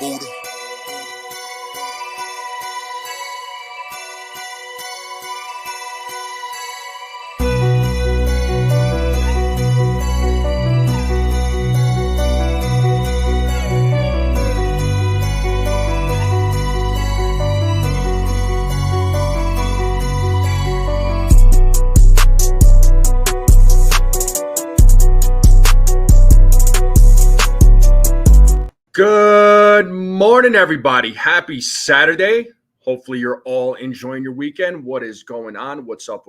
Buddha. Good morning, everybody. Happy Saturday. Hopefully you're all enjoying your weekend. What is going on? What's up?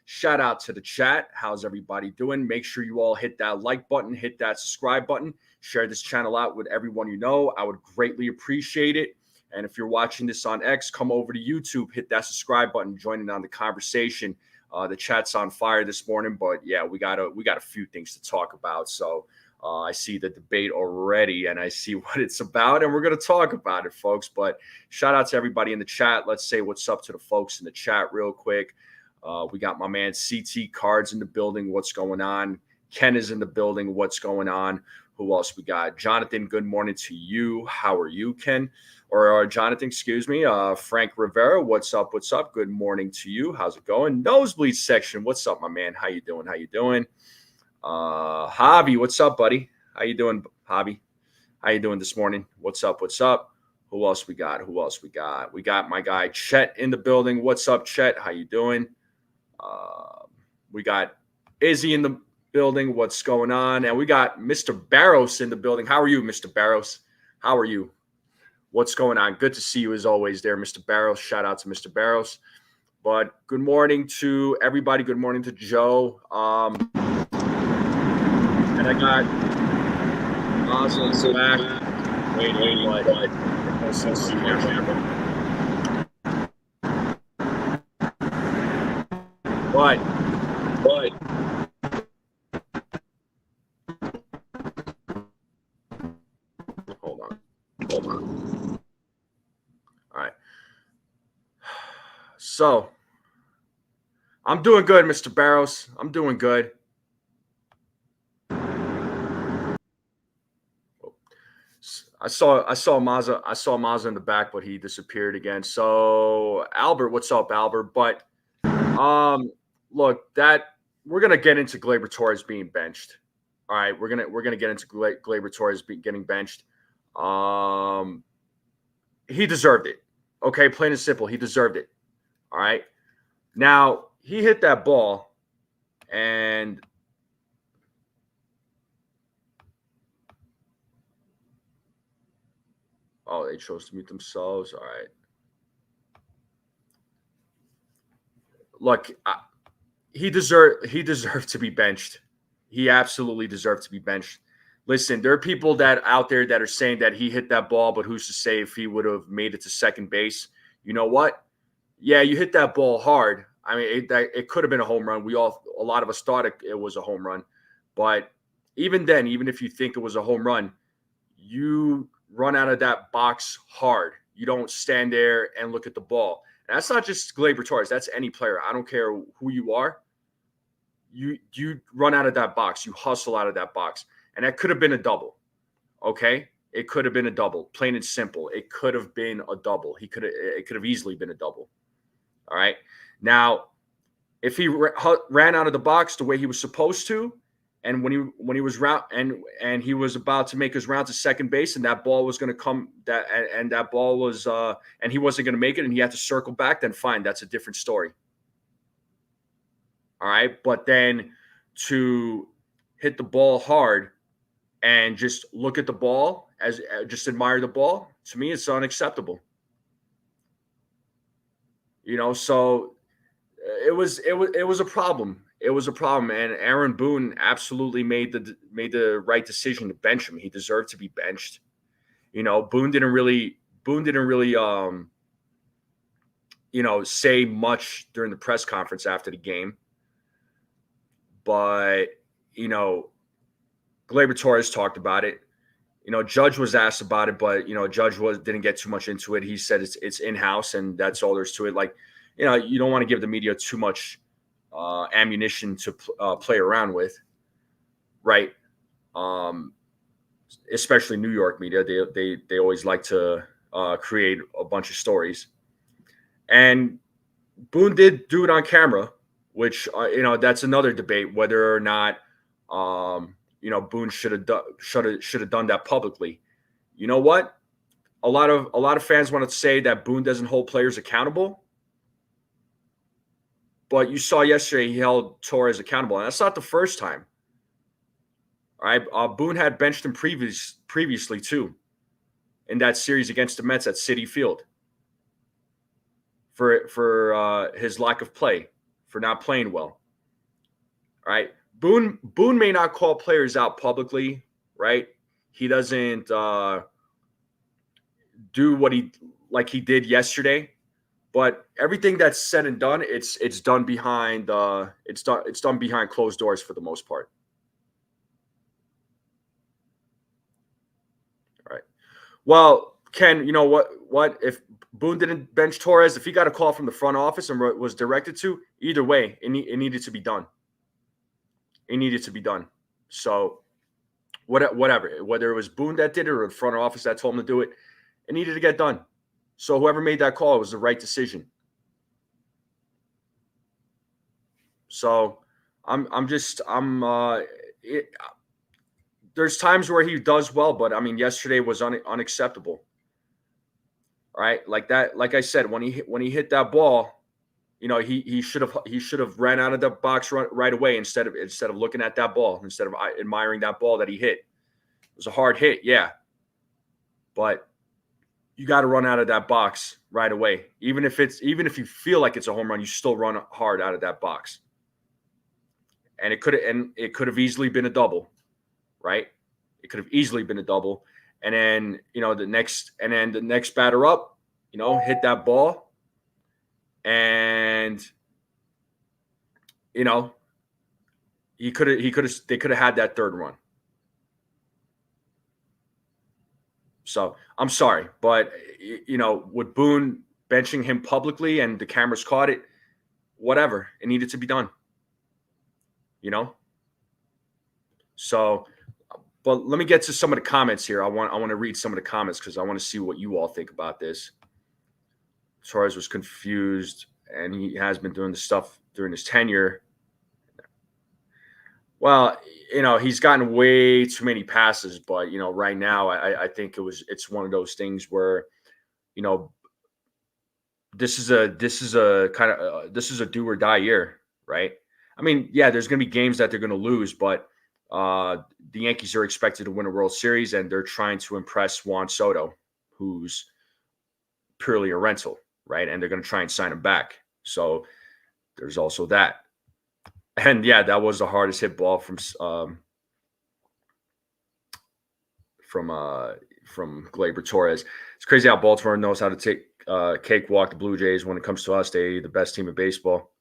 Shout out to the chat. How's everybody doing? Make sure you all hit that like button, hit that subscribe button, share this channel out with everyone you know. I would greatly appreciate it. And if you're watching this on X, come over to YouTube, hit that subscribe button, join in on the conversation. The chat's on fire this morning, but yeah, we got a few things to talk about. So I see the debate already, and I see what it's about, and we're going to talk about it, folks. But shout out to everybody in the chat. Let's say what's up to the folks in the chat real quick. We got my man CT Cards in the building. What's going on? Ken is in the building. What's going on? Who else we got? Jonathan, good morning to you. How are you, Ken? Or Jonathan, excuse me. Frank Rivera, what's up? Good morning to you. How's it going? Nosebleed section. What's up, my man? How you doing? Javi, what's up, buddy? How you doing, Javi? How you doing this morning? What's up? Who else we got? We got my guy Chet in the building. What's up, Chet? How you doing? We got Izzy in the building. What's going on? And we got Mr. Barros in the building. How are you, Mr. Barros? How are you? What's going on? Good to see you as always there, Mr. Barros. Shout out to Mr. Barros. But good morning to everybody. Good morning to Joe. And I got Oswald back. Wait, what? What? Hold on. All right. So, I'm doing good, Mr. Barros. I'm doing good. I saw Mazza in the back, but he disappeared again. So Albert, what's up, Albert? But look, that we're gonna get into Gleyber Torres being benched. All right, we're gonna get into Gleyber Torres getting benched. He deserved it. Okay, plain and simple, he deserved it. All right. Now he hit that ball, and oh, they chose to mute themselves. All right. Look, he deserved to be benched. He absolutely deserved to be benched. Listen, there are people that out there that are saying that he hit that ball, but who's to say if he would have made it to second base? You know what? Yeah, you hit that ball hard. I mean, it could have been a home run. A lot of us thought it was a home run, but even then, even if you think it was a home run, you run out of that box hard. You don't stand there and look at the ball. And that's not just Gleyber Torres. That's any player. I don't care who you are. You run out of that box. You hustle out of that box. And that could have been a double. Okay? It could have been a double. Plain and simple. It could have been a double. It could have easily been a double. All right? Now, if he ran out of the box the way he was supposed to, and when he was round and he was about to make his round to second base, and that ball was going to come and that ball was and he wasn't going to make it, and he had to circle back, then fine, that's a different story. All right, but then to hit the ball hard and just look at the ball as just admire the ball, to me, it's unacceptable. You know, so it was a problem. It was a problem, and Aaron Boone absolutely made the right decision to bench him. He deserved to be benched. You know, Boone didn't really say much during the press conference after the game. But, Gleyber Torres talked about it. Judge was asked about it, but, Judge didn't get too much into it. He said it's in-house, and that's all there's to it. Like, you don't want to give the media too much ammunition to play around with, right? especially New York media. They always like to create a bunch of stories. And Boone did do it on camera, which that's another debate whether or not Boone should have done that publicly. You know what? A lot of fans want to say that Boone doesn't hold players accountable, but you saw yesterday he held Torres accountable, and that's not the first time. All right, Boone had benched him previously too in that series against the Mets at Citi Field for his lack of play, for not playing well. All right, Boone may not call players out publicly, right? He doesn't do what he did yesterday, but everything that's said and done, it's done behind behind closed doors for the most part. All right. Well, Ken, you know what if Boone didn't bench Torres, if he got a call from the front office and was directed to, either way, it needed to be done. It needed to be done. So whatever, whether it was Boone that did it or the front office that told him to do it, it needed to get done. So whoever made that call, it was the right decision. So there's times where he does well, but I mean, yesterday was unacceptable. All right, like that. Like I said, when he hit that ball, he should have ran out of the box right away instead of looking at that ball, instead of admiring that ball that he hit. It was a hard hit, yeah, but you got to run out of that box right away. Even if you feel like it's a home run, you still run hard out of that box. And it could have easily been a double, right? It could have easily been a double. And then, the next batter up, hit that ball. And, they could have had that third run. So I'm sorry, but with Boone benching him publicly and the cameras caught it, whatever, it needed to be done. So, but let me get to some of the comments here. I want to read some of the comments because I want to see what you all think about this. Torres was confused, and he has been doing the stuff during his tenure. Well, he's gotten way too many passes, but right now I think it's one of those things where, this is a do or die year, right? I mean, yeah, there's going to be games that they're going to lose, but the Yankees are expected to win a World Series, and they're trying to impress Juan Soto, who's purely a rental, right? And they're going to try and sign him back. So there's also that. And yeah, that was the hardest hit ball from Gleyber Torres. It's crazy how Baltimore knows how to take cakewalk the Blue Jays when it comes to us. They're the best team in baseball.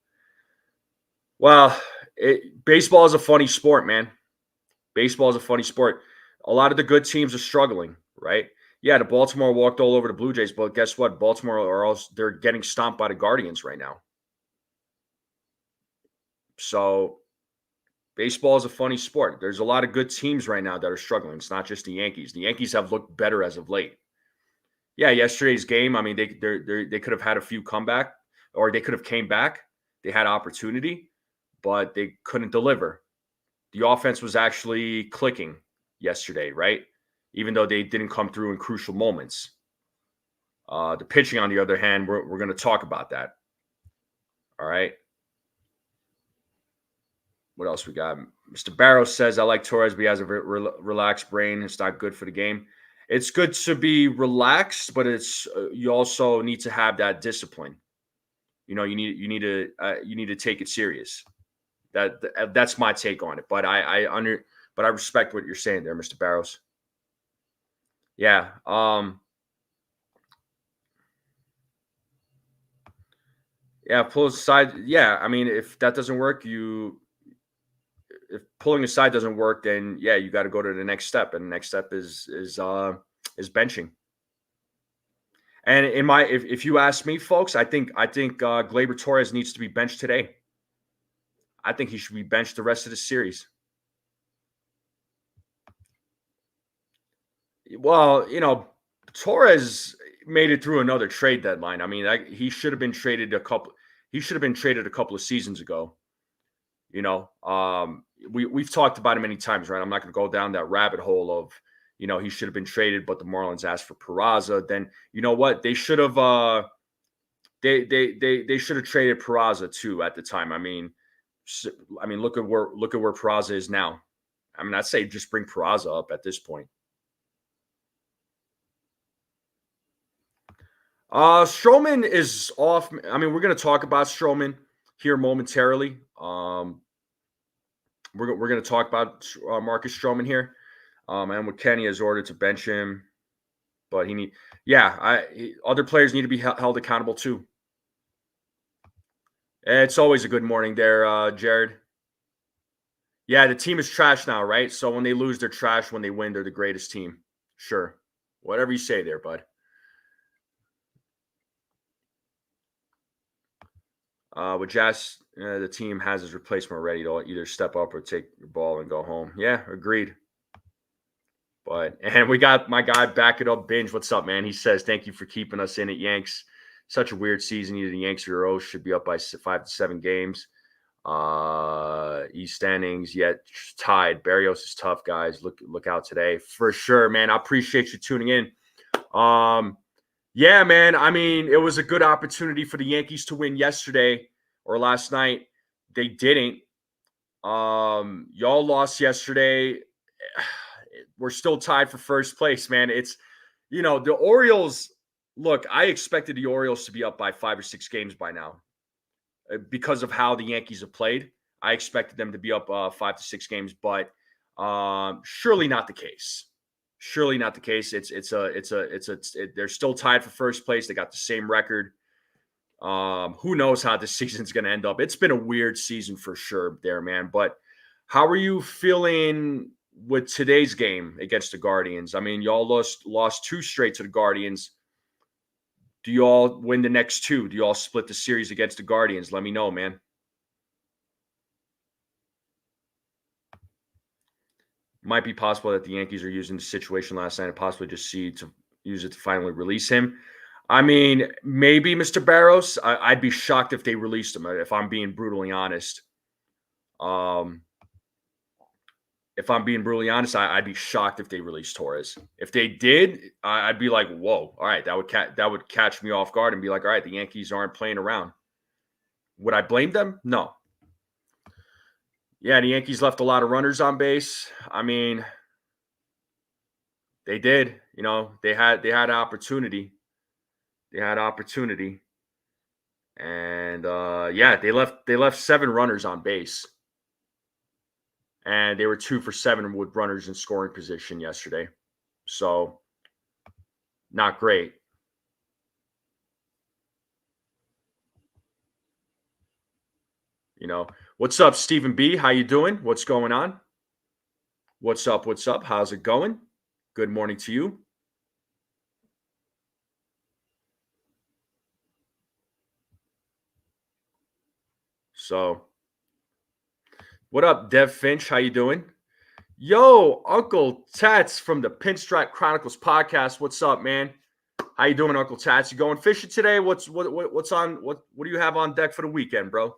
Well, baseball is a funny sport, man. Baseball is a funny sport. A lot of the good teams are struggling, right? Yeah, the Baltimore walked all over the Blue Jays, but guess what? Baltimore they're getting stomped by the Guardians right now. So baseball is a funny sport. There's a lot of good teams right now that are struggling. It's not just the Yankees. The Yankees have looked better as of late. Yeah, yesterday's game, I mean, they could have had a few comeback, or they could have came back. They had opportunity, but they couldn't deliver. The offense was actually clicking yesterday, right? Even though they didn't come through in crucial moments. The pitching, on the other hand, we're going to talk about that. All right. What else we got? Mr. Barrows says, I like Torres, but he has a relaxed brain. It's not good for the game. It's good to be relaxed, but you also need to have that discipline. You need to take it serious. That's my take on it. But I respect what you're saying there, Mr. Barrows. Yeah. Yeah, pull aside. Yeah, I mean, if that doesn't work, if pulling aside doesn't work, then yeah, you got to go to the next step, and the next step is benching. And if you ask me, folks, I think Gleyber Torres needs to be benched today. I think he should be benched the rest of the series. Well, Torres made it through another trade deadline. I mean, he should have been traded a couple. He should have been traded a couple of seasons ago. We've talked about it many times, right? I'm not going to go down that rabbit hole of, he should have been traded, but the Marlins asked for Peraza. Then you know what? They should have. They should have traded Peraza too at the time. Look at where Peraza is now. I mean, I'd say just bring Peraza up at this point. Stroman is off. I mean, we're going to talk about Stroman here momentarily. We're going to talk about Marcus Stroman here. And what Kenny has ordered to bench him, but other players need to be held accountable too. It's always a good morning there, Jared. Yeah, the team is trash now, right? So when they lose, they're trash. When they win, they're the greatest team. Sure. Whatever you say there, bud. With Jazz, the team has his replacement ready to either step up or take the ball and go home. Yeah, agreed. And we got my guy Back It Up Binge. What's up, man? He says, thank you for keeping us in it, Yanks. Such a weird season. Either the Yanks or O's should be up by 5 to 7 games. East standings yet tied. Barrios is tough, guys. Look out today for sure, man. I appreciate you tuning in. Yeah, man. I mean, it was a good opportunity for the Yankees to win yesterday or last night. They didn't. Y'all lost yesterday. We're still tied for first place, man. It's, the Orioles. Look, I expected the Orioles to be up by 5 or 6 games by now because of how the Yankees have played. I expected them to be up 5 to 6 games, but surely not the case. Surely not the case. They're still tied for first place. They got the same record. Who knows how this season's going to end up? It's been a weird season for sure there, man. But how are you feeling with today's game against the Guardians? I mean, y'all lost 2 straight to the Guardians. Do you all win the next 2? Do you all split the series against the Guardians? Let me know, man. Might be possible that the Yankees are using the situation last night and possibly just to use it to finally release him. I mean, maybe Mr. Barros. I'd be shocked if they released him, if I'm being brutally honest. If I'm being brutally honest, I'd be shocked if they released Torres. If they did, I'd be like, whoa, all right, that would catch me off guard and be like, all right, the Yankees aren't playing around. Would I blame them? No. Yeah, the Yankees left a lot of runners on base. I mean, they did. They had opportunity. They had opportunity. And they left 7 runners on base. And they were 2 for 7 with runners in scoring position yesterday. So, not great. What's up, Stephen B? How you doing? What's going on? What's up? How's it going? Good morning to you. So, what up, Dev Finch? How you doing? Yo, Uncle Tats from the Pinstripe Chronicles podcast. What's up, man? How you doing, Uncle Tats? You going fishing today? What do you have on deck for the weekend, bro?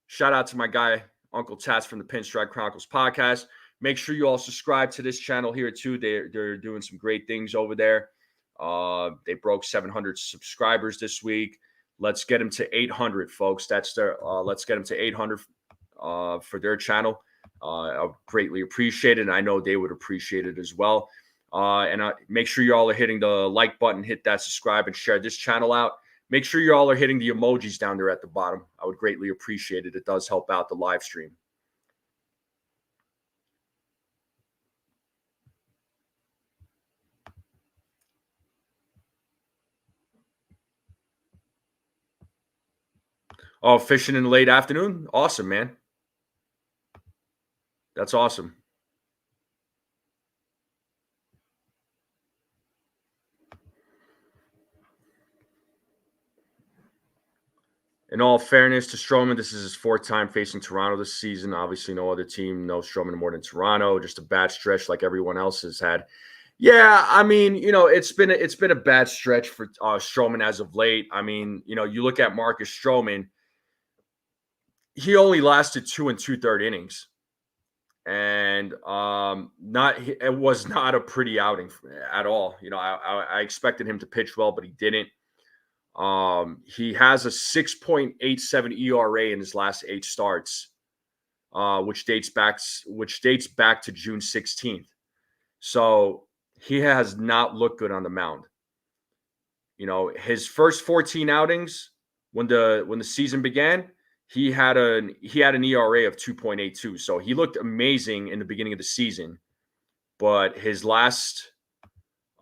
Shout out to my guy, Uncle Tats from the Pinstripe Chronicles podcast. Make sure you all subscribe to this channel here too. They're doing some great things over there. They broke 700 subscribers this week. Let's get them to 800, folks. That's their. Let's get them to 800 for their channel. I greatly appreciate it, and I know they would appreciate it as well. And make sure you all are hitting the like button, hit that subscribe, and share this channel out. Make sure you all are hitting the emojis down there at the bottom. I would greatly appreciate it. It does help out the live stream. Oh, fishing in the late afternoon? Awesome, man. That's awesome. In all fairness to Stroman, this is his 4th time facing Toronto this season. Obviously, no other team knows Stroman more than Toronto. Just a bad stretch like everyone else has had. Yeah, I mean, it's been a bad stretch for Stroman as of late. I mean, you look at Marcus Stroman, he only lasted 2 and 2/3 innings, and it was not a pretty outing at all. I expected him to pitch well, but he didn't. He has a 6.87 ERA in his last 8 starts, which dates back to June 16th. So he has not looked good on the mound. His first 14 outings when the season began, he had an ERA of 2.82. So he looked amazing in the beginning of the season, but his last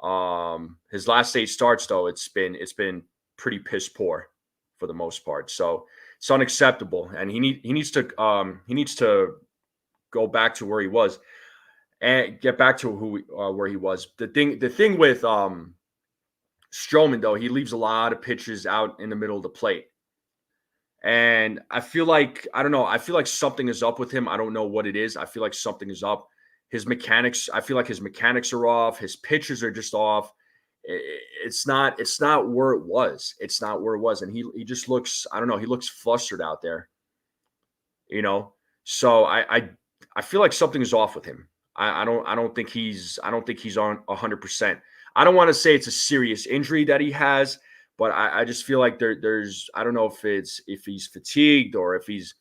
8 starts though, it's been pretty piss poor for the most part. So it's unacceptable, and he needs to go back to where he was and get back to where he was. The thing with Stroman though, he leaves a lot of pitches out in the middle of the plate. And I feel like, I don't know, I feel like something is up with him. I don't know what it is. I feel like something is up. I feel like his mechanics are off. His pitches are just off. It's not where it was. It's not where it was. And he just looks, I don't know, he looks flustered out there, you know? So I feel like something is off with him. I don't think he's on 100%. I don't want to say it's a serious injury that he has, but I just feel like there's, I don't know if he's fatigued, or his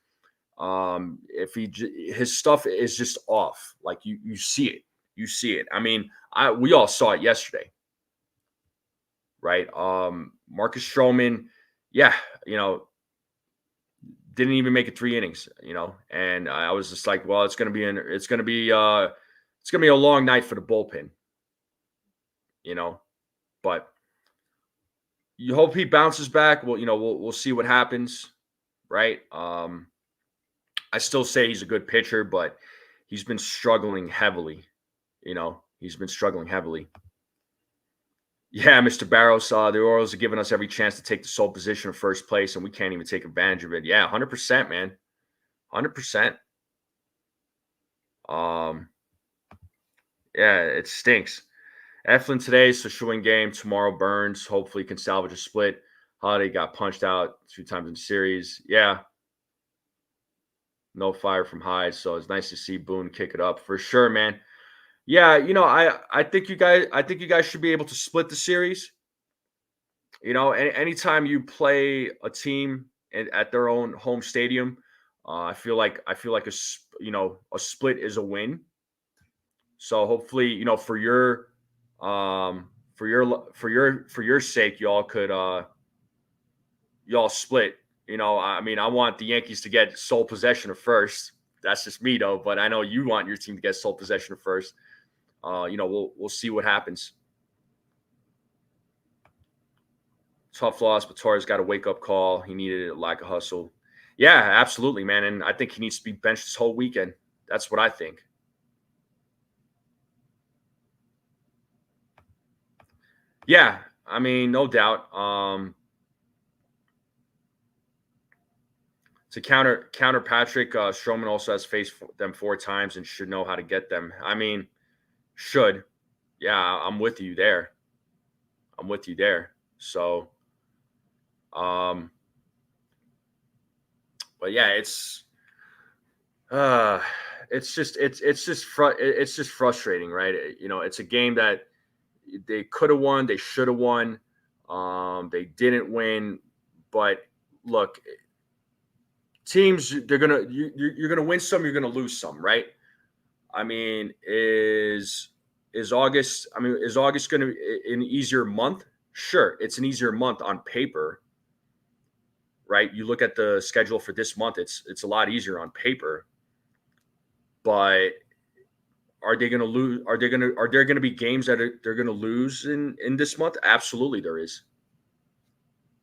stuff is just off. Like you see it. You see it. I mean, we all saw it yesterday, right? Marcus Stroman, yeah, didn't even make it 3 innings, and I was just like, well, it's gonna be a long night for the bullpen, but you hope he bounces back. Well, we'll see what happens, right? I still say he's a good pitcher, but he's been struggling heavily. He's been struggling heavily. Yeah, Mr. Barros, the Orioles are giving us every chance to take the sole position of first place, and we can't even take advantage of it. Yeah, 100%, man. 100%. Yeah, it stinks. Eflin today, so showing game. Tomorrow, Burns. Hopefully, can salvage a split. Holiday got punched out 2 times in the series. Yeah. No fire from Hyde, so it's nice to see Boone kick it up for sure, man. Yeah, I think you guys should be able to split the series. Anytime you play a team at their own home stadium, I feel like a split is a win. So hopefully, for your sake, y'all split. I mean, I want the Yankees to get sole possession of first. That's just me though, but I know you want your team to get sole possession of first. We'll see what happens. Tough loss, but Torres got a wake up call. He needed a lack of hustle. Yeah, absolutely, man. And I think he needs to be benched this whole weekend. That's what I think. Yeah, I mean, no doubt. To counter Patrick, Stroman also has faced them 4 times and should know how to get them. I mean, should. Yeah, I'm with you there. I'm with you there. So, um, but yeah, uh, it's just frustrating, right? It's a game that they could have won, they should have won. They didn't win, but look, teams, you're gonna win some, you're gonna lose some, right? I mean, is August? I mean, is August going to be an easier month? Sure, it's an easier month on paper, right? You look at the schedule for this month; it's a lot easier on paper. But are they going to lose? Are there going to be games that they're going to lose in this month? Absolutely, there is.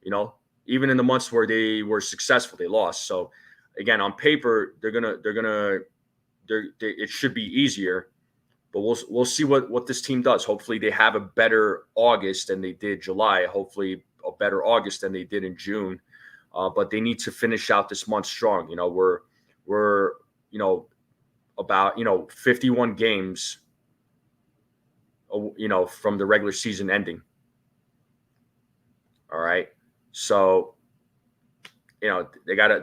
You know, even in the months where they were successful, they lost. So again, on paper, it should be easier. But we'll see what this team does. Hopefully, they have a better August than they did July. Hopefully, a better August than they did in June. But they need to finish out this month strong. We're about 51 games from the regular season ending. All right. So, they gotta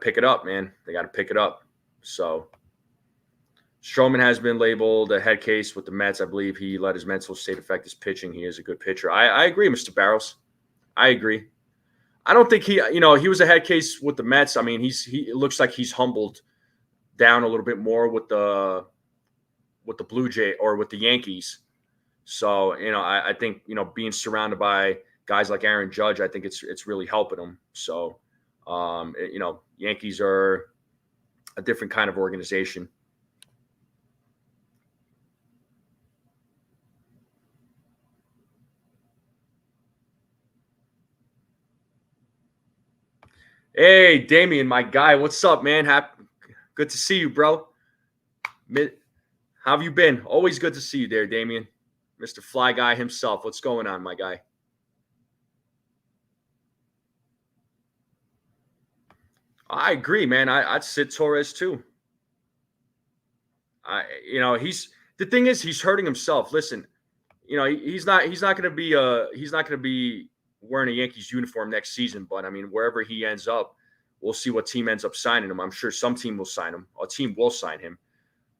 pick it up, man. They gotta pick it up. So Stroman has been labeled a head case with the Mets. I believe he let his mental state affect his pitching. He is a good pitcher. I agree, Mr. Barrows. I agree. I don't think he was a head case with the Mets. I mean, it looks like he's humbled down a little bit more with the Blue Jay or with the Yankees. So, I think, being surrounded by guys like Aaron Judge, I think it's really helping him. So, Yankees are a different kind of organization. Hey, Damien, my guy, what's up, man? Good to see you, bro. How have you been? Always good to see you there, Damien. Mr. Fly Guy himself. What's going on, my guy? I agree, man. I'd sit Torres too. The thing is, he's hurting himself. Listen, he's not going to be wearing a Yankees uniform next season. But I mean, wherever he ends up, we'll see what team ends up signing him. I'm sure some team will sign him. A team will sign him,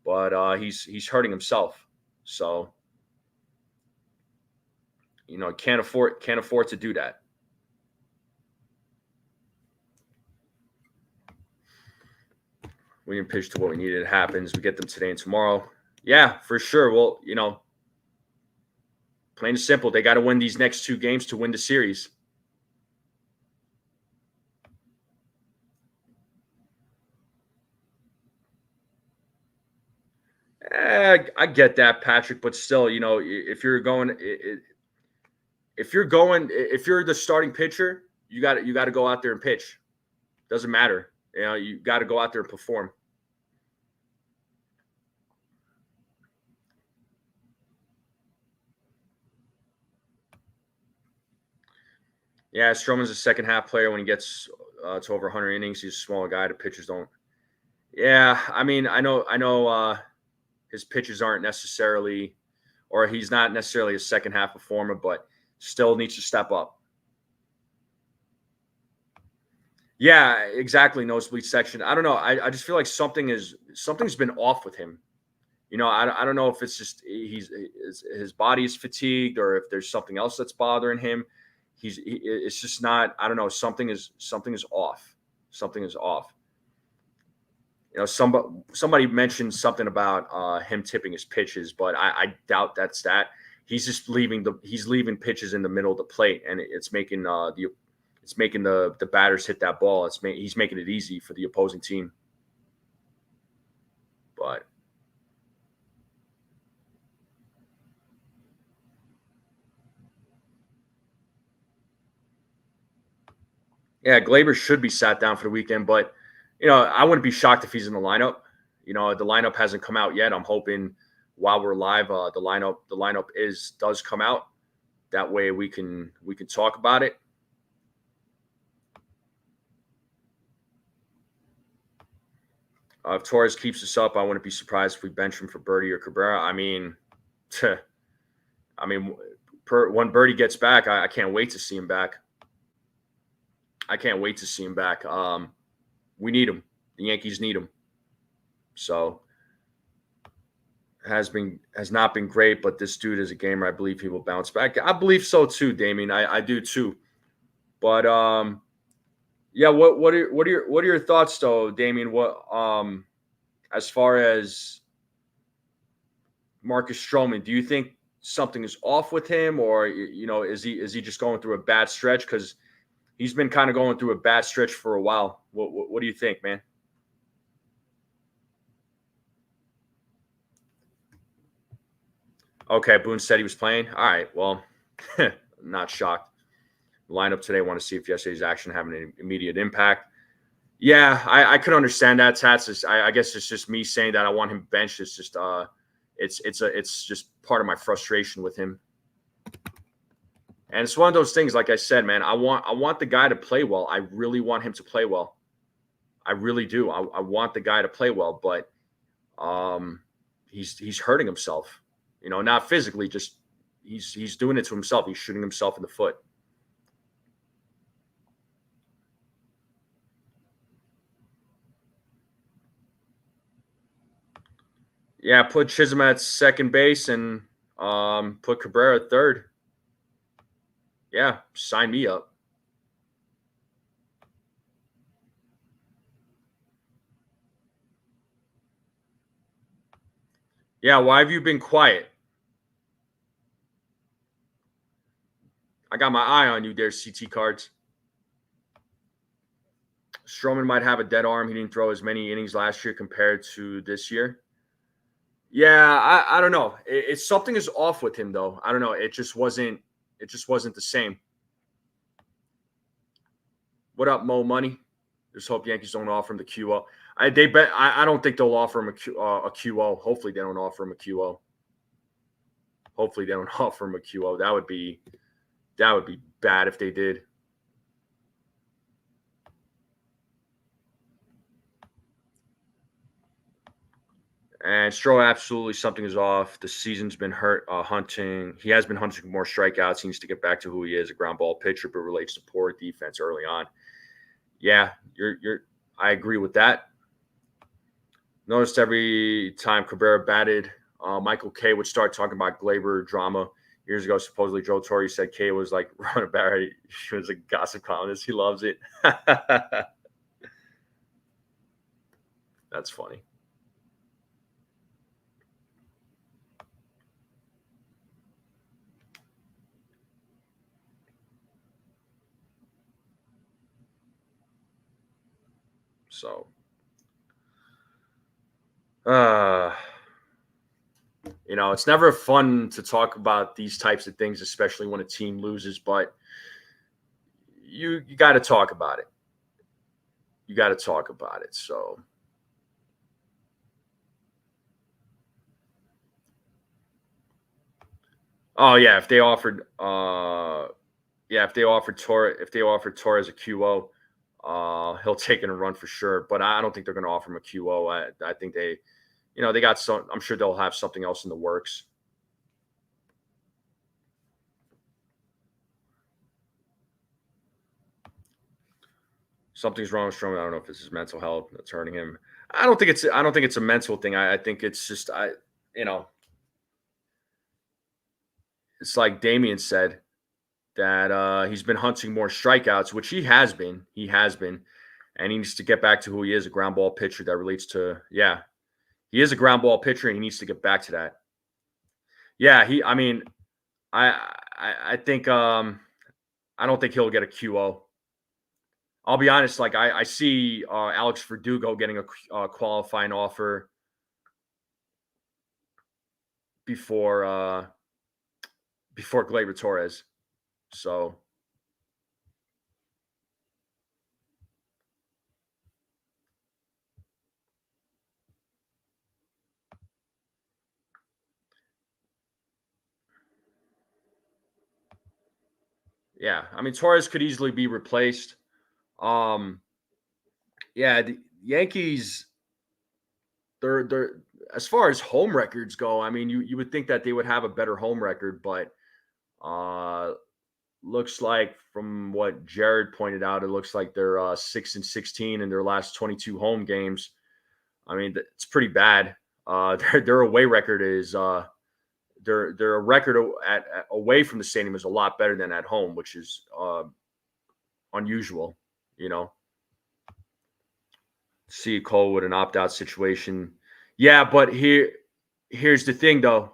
but he's hurting himself. So, can't afford to do that. We didn't pitch to what we needed. It happens. We get them today and tomorrow. Yeah, for sure. Well, plain and simple, they got to win these next 2 games to win the series. I get that, Patrick, but still, if you're the starting pitcher, you got to go out there and pitch. Doesn't matter. You got to go out there and perform. Yeah, Stroman's a second half player when he gets to over 100 innings. He's a smaller guy. The pitchers don't. Yeah, I mean, I know his pitches aren't necessarily, or he's not necessarily a second half performer, but still needs to step up. Yeah, exactly. Nosebleed section. I don't know. I just feel like something's been off with him. I don't know if it's just his body is fatigued or if there's something else that's bothering him. It's just not. I don't know. Something is off. Something is off. Somebody mentioned something about him tipping his pitches, but I doubt that's that. He's just leaving pitches in the middle of the plate, and it's making the batters hit that ball. He's making it easy for the opposing team. But yeah, Gleyber should be sat down for the weekend, but I wouldn't be shocked if he's in the lineup. The lineup hasn't come out yet. I'm hoping while we're live, the lineup does come out. That way we can talk about it. If Torres keeps us up, I wouldn't be surprised if we bench him for Birdie or Cabrera. I mean, when Birdie gets back, I can't wait to see him back. We need him. The Yankees need him. So has not been great, but this dude is a gamer. I believe he will bounce back. I believe so too, Damien. I do too. But yeah, what are your thoughts though, Damien? What as far as Marcus Stroman, do you think something is off with him, or is he just going through a bad stretch? Because he's been kind of going through a bad stretch for a while. What do you think, man? Okay, Boone said he was playing. All right, well, not shocked. Lineup today. Want to see if yesterday's action having an immediate impact. Yeah, I could understand that. Tats. I guess it's just me saying that I want him benched. It's just it's just part of my frustration with him. And it's one of those things, like I said, man, I want the guy to play well. I really want him to play well. I really do. I want the guy to play well, but he's hurting himself. not physically, just he's doing it to himself. He's shooting himself in the foot. Yeah, put Chisholm at second base and put Cabrera at third. Yeah, sign me up. Yeah, why have you been quiet? I got my eye on you there, CT Cards. Stroman might have a dead arm. He didn't throw as many innings last year compared to this year. Yeah, I don't know. It's something is off with him though. I don't know. It just wasn't the same. What up, Mo Money? Just hope Yankees don't offer him the QO. I don't think they'll offer him a QO. Hopefully they don't offer him a QO. Hopefully they don't offer him a QO. That would be bad if they did. And Stroh, absolutely something is off. The season's been hurt hunting. He has been hunting more strikeouts. He needs to get back to who he is, a ground ball pitcher, but relates to poor defense early on. Yeah, I agree with that. Noticed every time Cabrera batted, Michael K would start talking about Gleyber drama. Years ago, supposedly Joe Torre said K was like running Barry. He was a gossip columnist. He loves it. That's funny. So, it's never fun to talk about these types of things, especially when a team loses, but you got to talk about it. You got to talk about it. So, oh yeah, if they offered Torres a QO, he'll take it and run for sure. But I don't think they're going to offer him a QO. I think they got some. I'm sure they'll have something else in the works. Something's wrong with Stroman. I don't know if it's his mental health that's hurting him. I don't think it's a mental thing. I think it's just it's like Damian said that he's been hunting more strikeouts, which he has been. And he needs to get back to who he is, a ground ball pitcher that relates to, he is a ground ball pitcher and he needs to get back to that. Yeah, I think I don't think he'll get a QO. I'll be honest, like I see Alex Verdugo getting a qualifying offer before Gleyber Torres. So yeah, I mean Torres could easily be replaced. The Yankees, they're as far as home records go. I mean, you would think that they would have a better home record, but looks like from what Jared pointed out, it looks like they're 6-16 in their last 22 home games. I mean, it's pretty bad. Their away record is their record away from the stadium is a lot better than at home, which is unusual. See Cole with an opt-out situation. Yeah, but here's the thing though.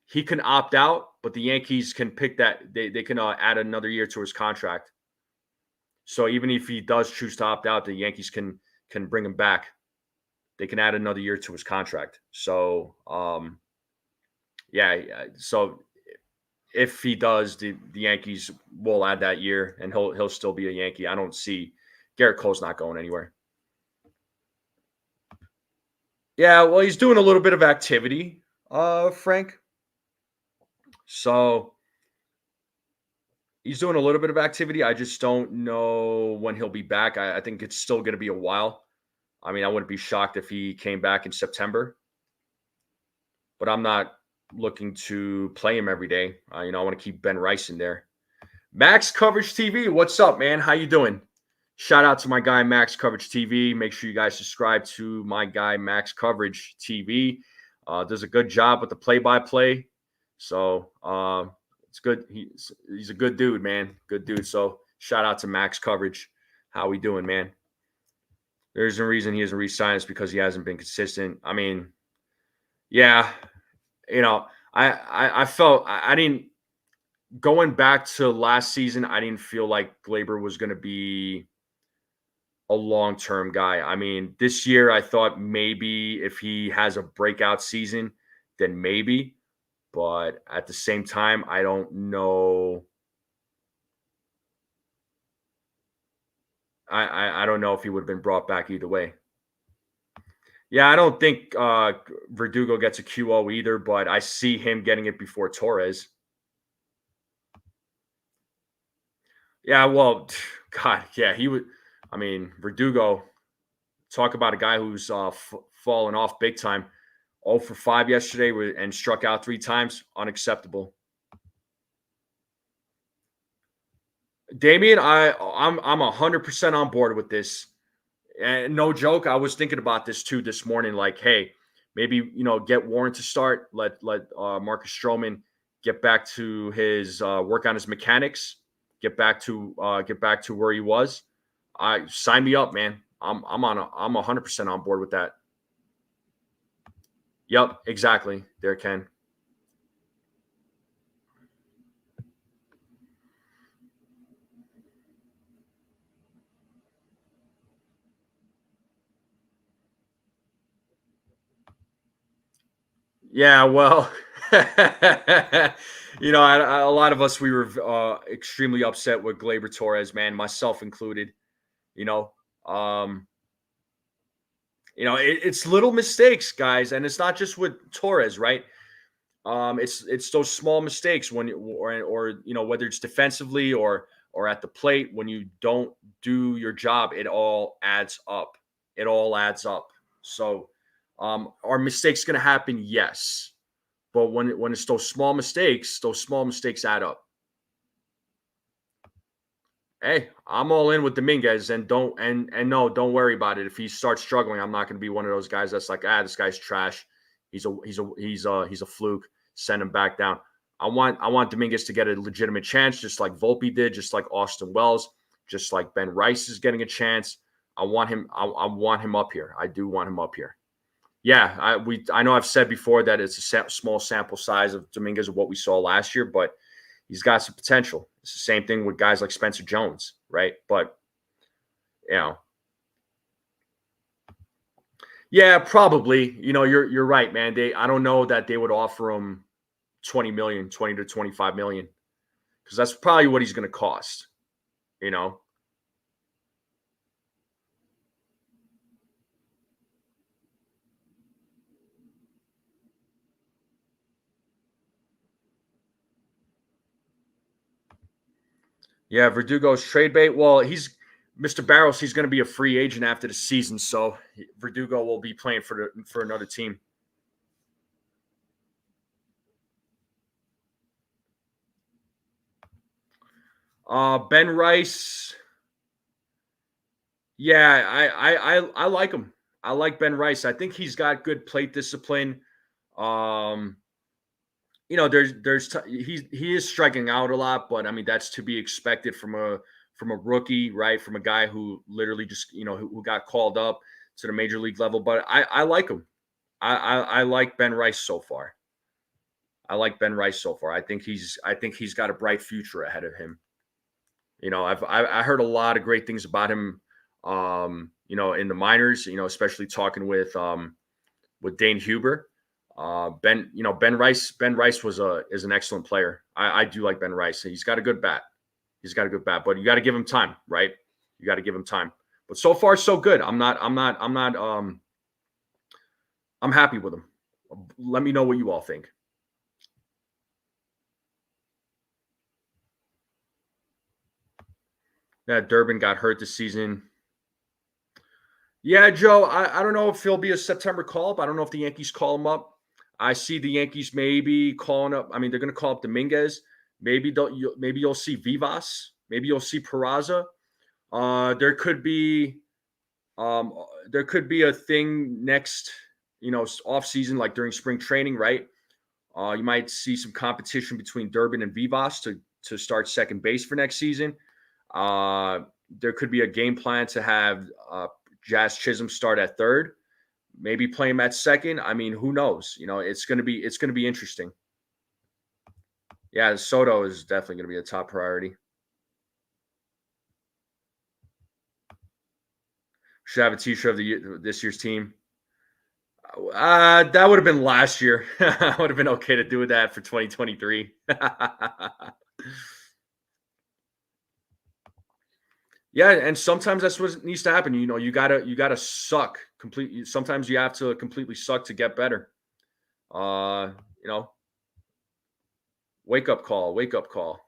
He can opt out, but the Yankees can pick that. They can add another year to his contract. So even if he does choose to opt out, the Yankees can bring him back. They can add another year to his contract. So so if he does, the Yankees will add that year, and he'll still be a Yankee. I don't see Garrett Cole's not going anywhere. Yeah, well, he's doing a little bit of activity, Frank. So he's doing a little bit of activity. I just don't know when he'll be back. I think it's still going to be a while. I mean, I wouldn't be shocked if he came back in September, but I'm not looking to play him every day. I want to keep Ben Rice in there. Max Coverage TV, what's up, man? How you doing? Shout out to my guy Max Coverage TV. Make sure you guys subscribe to my guy Max Coverage TV. Does a good job with the play-by-play. So it's good. He's a good dude, man. Good dude. So shout out to Max Coverage. How we doing, man? There's a reason he hasn't re-signed. It's because he hasn't been consistent. I mean, yeah, I felt I didn't going back to last season. I didn't feel like Gleyber was going to be a long-term guy. I mean, this year I thought maybe if he has a breakout season, then maybe. But at the same time, I don't know. I don't know if he would have been brought back either way. Yeah, I don't think Verdugo gets a QO either, but I see him getting it before Torres. Yeah, well, God, yeah, he would. I mean, Verdugo, talk about a guy who's fallen off big time. 0 for 5 yesterday and struck out 3 times. Unacceptable. Damian, I'm 100% on board with this. And no joke, I was thinking about this too this morning. Like, hey, maybe get Warren to start. Let Marcus Stroman get back to his work on his mechanics. Get back to where he was. Sign me up, man. I'm 100% on board with that. Yep, exactly. There, Ken. Yeah, well, a lot of us we were extremely upset with Gleyber Torres, man, myself included. You know, um, it's little mistakes, guys, and it's not just with Torres, right? It's those small mistakes when or whether it's defensively or at the plate when you don't do your job, it all adds up. It all adds up. So, are mistakes going to happen? Yes, but when it's those small mistakes add up. Hey, I'm all in with Dominguez, and don't worry about it. If he starts struggling, I'm not going to be one of those guys that's like, this guy's trash. He's a fluke. Send him back down. I want Dominguez to get a legitimate chance, just like Volpe did, just like Austin Wells, just like Ben Rice is getting a chance. I want him. I want him up here. I do want him up here. Yeah, I know I've said before that it's a small sample size of Dominguez of what we saw last year, but he's got some potential. It's the same thing with guys like Spencer Jones, right? But yeah, probably. You're right, man. I don't know that they would offer him 20 million, 20 to 25 million, because that's probably what he's going to cost. You know. Yeah, Verdugo's trade bait. Well, he's Mr. Barros. He's going to be a free agent after the season, so Verdugo will be playing for another team. Ben Rice. Yeah, I like him. I like Ben Rice. I think he's got good plate discipline. Um, he is striking out a lot, but I mean that's to be expected from a rookie, right? From a guy who literally just who got called up to the major league level. But I like him. I like Ben Rice so far. I like Ben Rice so far. I think he's got a bright future ahead of him. I heard a lot of great things about him. In the minors. Especially talking with Dane Huber. Ben Rice. Ben Rice is an excellent player. I do like Ben Rice. He's got a good bat. But you got to give him time, right? You got to give him time. But so far, so good. I'm happy with him. Let me know what you all think. Yeah, Durbin got hurt this season. Yeah, Joe, I don't know if he'll be a September call up. I don't know if the Yankees call him up. I see the Yankees maybe calling up. I mean, they're going to call up Dominguez. Maybe you'll see Vivas. Maybe you'll see Peraza. There could be um, there could be a thing next, off season, like during spring training, right? You might see some competition between Durbin and Vivas to start second base for next season. Uh, there could be a game plan to have Jazz Chisholm start at third, maybe play him at second. I mean, who knows? It's gonna be interesting. Yeah, Soto is definitely gonna be a top priority. Should have a T-shirt of this year's team. That would have been last year. I would have been okay to do that for 2023. Yeah, and sometimes that's what needs to happen. You gotta suck completely. Sometimes you have to completely suck to get better. Uh, you know, wake up call, wake up call.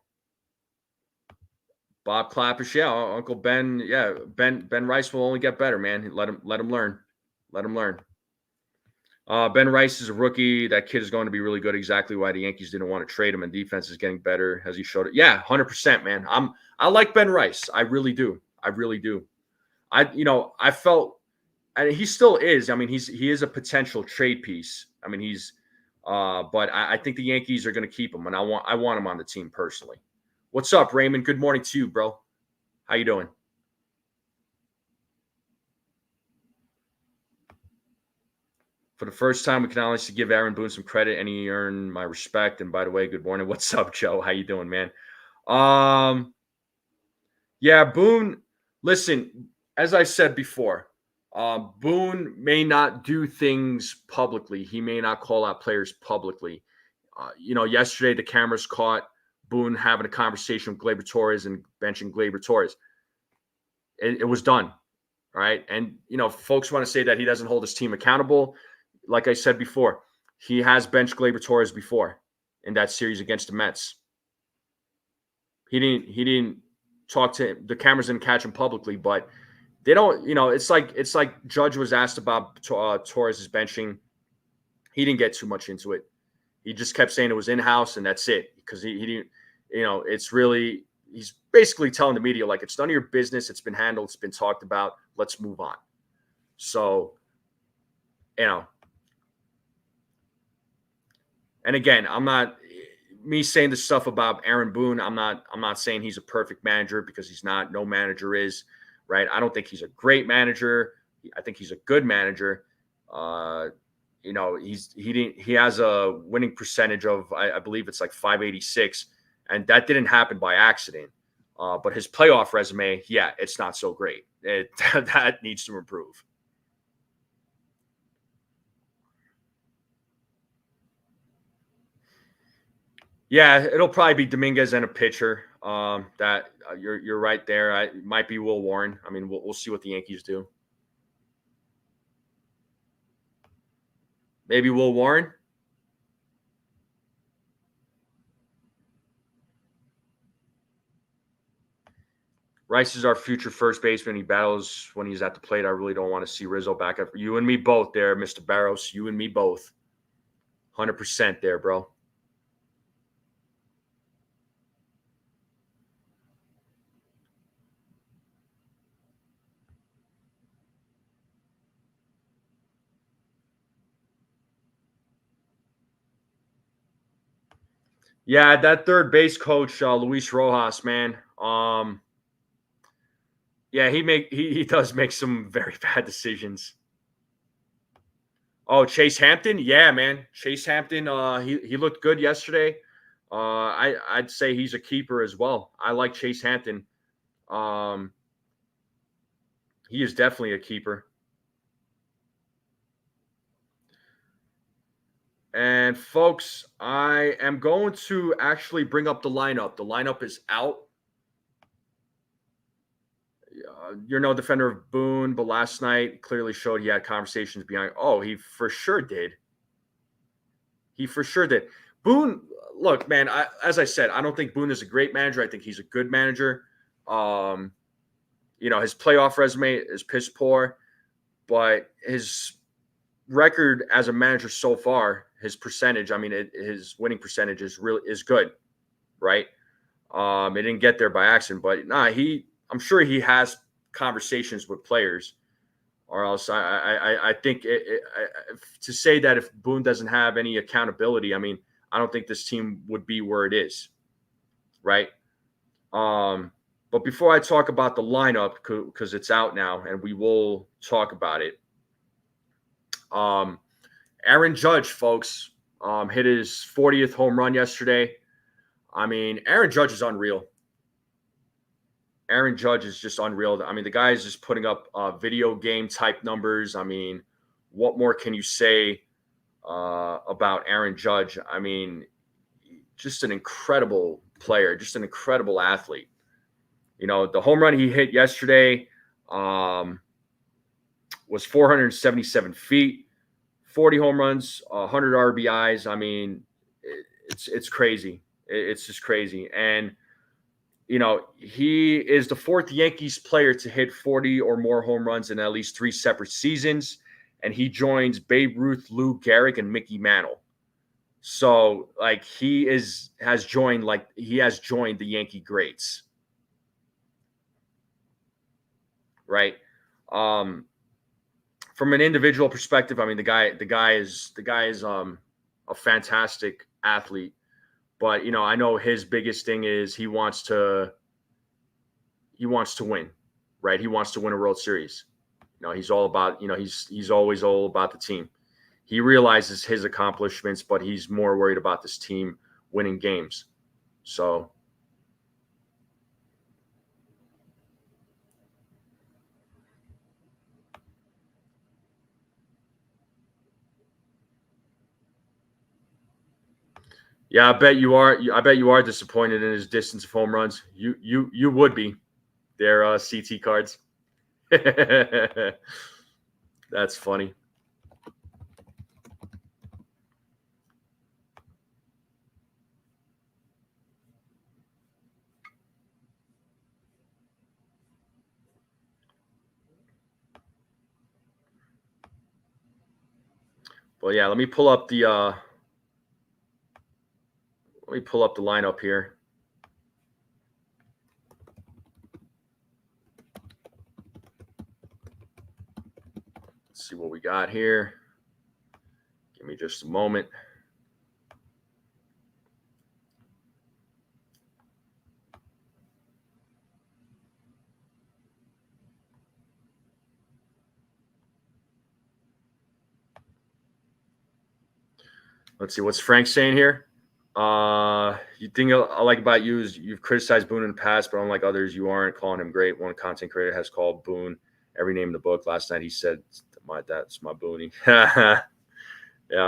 Bob Clappish, yeah, Uncle Ben, yeah, Ben Rice will only get better, man. Let him learn, let him learn. Ben Rice is a rookie. That kid is going to be really good. Exactly why the Yankees didn't want to trade him, and defense is getting better as he showed it. Yeah, 100%, man. I like Ben Rice. I really do. I really do. I felt, and he still is. I mean, he is a potential trade piece. I mean, but I think the Yankees are going to keep him, and I want him on the team personally. What's up, Raymond? Good morning to you, bro. How you doing? For the first time, we can honestly give Aaron Boone some credit, and he earned my respect. And by the way, good morning. What's up, Joe? How you doing, man? Um, yeah, Boone. Listen, as I said before, Boone may not do things publicly. He may not call out players publicly. Yesterday the cameras caught Boone having a conversation with Gleyber Torres and benching Gleyber Torres. It was done. All right. And, folks want to say that he doesn't hold his team accountable. Like I said before, he has benched Gleyber Torres before in that series against the Mets. He didn't talk to him. The cameras didn't catch him publicly, but they don't, it's like Judge was asked about Torres' benching. He didn't get too much into it. He just kept saying it was in-house and that's it. Because he didn't, it's really, he's basically telling the media, like, it's none of your business. It's been handled. It's been talked about. Let's move on. So, and again, I'm not me saying this stuff about Aaron Boone. I'm not saying he's a perfect manager, because he's not. No manager is, right? I don't think he's a great manager. I think he's a good manager. He has a winning percentage of, I believe it's like 586, and that didn't happen by accident. But his playoff resume, yeah, it's not so great. That needs to improve. Yeah, it'll probably be Dominguez and a pitcher. That you're right there. It might be Will Warren. I mean, we'll see what the Yankees do. Maybe Will Warren. Rice is our future first baseman. He battles when he's at the plate. I really don't want to see Rizzo back up. You and me both there, Mr. Barros. You and me both. 100% there, bro. Yeah, that third base coach, Luis Rojas, man. Yeah, he does make some very bad decisions. Oh, Chase Hampton, yeah, man. Chase Hampton, he looked good yesterday. I'd say he's a keeper as well. I like Chase Hampton. Um, he is definitely a keeper. And folks, I am going to actually bring up the lineup. The lineup is out. You're no defender of Boone, but last night clearly showed he had conversations behind. Oh, he for sure did. He for sure did. Boone, look, man. As I said, I don't think Boone is a great manager. I think he's a good manager. Um, his playoff resume is piss poor, but record as a manager so far, his percentage, I mean, his winning percentage is good, right? It didn't get there by accident, but I'm sure he has conversations with players, or else I think to say that if Boone doesn't have any accountability, I mean, I don't think this team would be where it is, right? But before I talk about the lineup, because it's out now, and we will talk about it. Aaron Judge, folks, hit his 40th home run yesterday. I mean, Aaron Judge is unreal. Aaron Judge is just unreal. I mean, the guy is just putting up video game type numbers. I mean, what more can you say about Aaron Judge? I mean, just an incredible player, just an incredible athlete. You know, the home run he hit yesterday was 477 feet, 40 home runs, 100 RBIs. I mean, it's crazy. It's just crazy. And, you know, he is the fourth Yankees player to hit 40 or more home runs in at least 3 separate seasons. And he joins Babe Ruth, Lou Gehrig, and Mickey Mantle. So, like, he has joined the Yankee greats. Right. From an individual perspective, I mean, the guy is a fantastic athlete, but you know, I know his biggest thing is he wants to win, right? He wants to win a World Series. You know, he's all about, you know, he's always all about the team. He realizes his accomplishments, but he's more worried about this team winning games. So, yeah, I bet you are. I bet you are disappointed in his distance of home runs. You would be. They're CT cards. That's funny. Well, yeah. Let me pull up the lineup here. Let's see what we got here. Give me just a moment. Let's see, what's Frank saying here? You think I like about you is you've criticized Boone in the past, but unlike others, you aren't calling him great. One content creator has called Boone every name in the book. Last night he said, "That's my Booney." Yeah,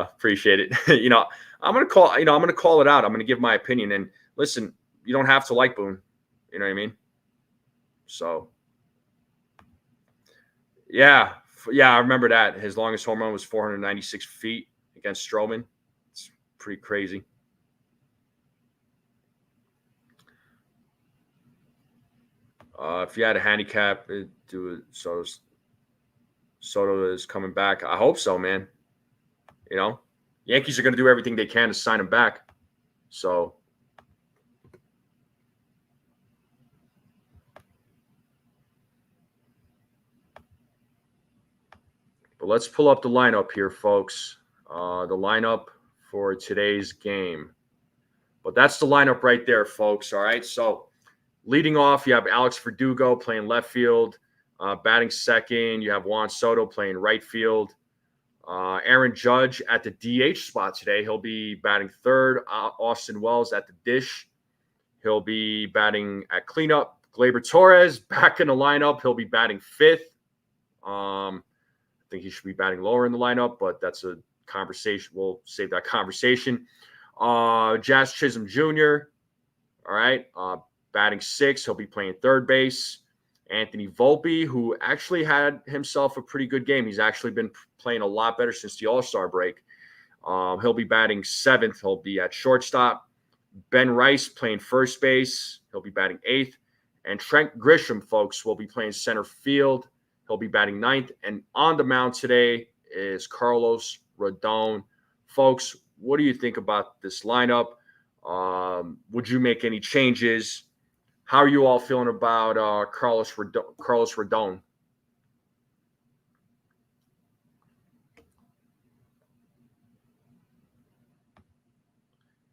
appreciate it. You know, I'm gonna call it out. I'm gonna give my opinion. And listen, you don't have to like Boone. You know what I mean? So, yeah, I remember that. His longest home run was 496 feet against Stroman. It's pretty crazy. If you had a handicap, do it. Soto is coming back. I hope so, man. You know, Yankees are going to do everything they can to sign him back. So, but let's pull up the lineup here, folks. The lineup for today's game. But that's the lineup right there, folks. All right. So, leading off, you have Alex Verdugo playing left field. Batting second, you have Juan Soto playing right field. Aaron Judge at the DH spot today. He'll be batting third. Austin Wells at the dish. He'll be batting at cleanup. Gleyber Torres back in the lineup. He'll be batting fifth. I think he should be batting lower in the lineup, but that's a conversation. We'll save that conversation. Jazz Chisholm Jr., all right, batting sixth. He'll be playing third base. Anthony Volpe, who actually had himself a pretty good game. He's actually been playing a lot better since the All-Star break. He'll be batting seventh. He'll be at shortstop. Ben Rice playing first base. He'll be batting eighth. And Trent Grisham, folks, will be playing center field. He'll be batting ninth. And on the mound today is Carlos Rodon. Folks, what do you think about this lineup? Would you make any changes? How are you all feeling about Carlos Rodon?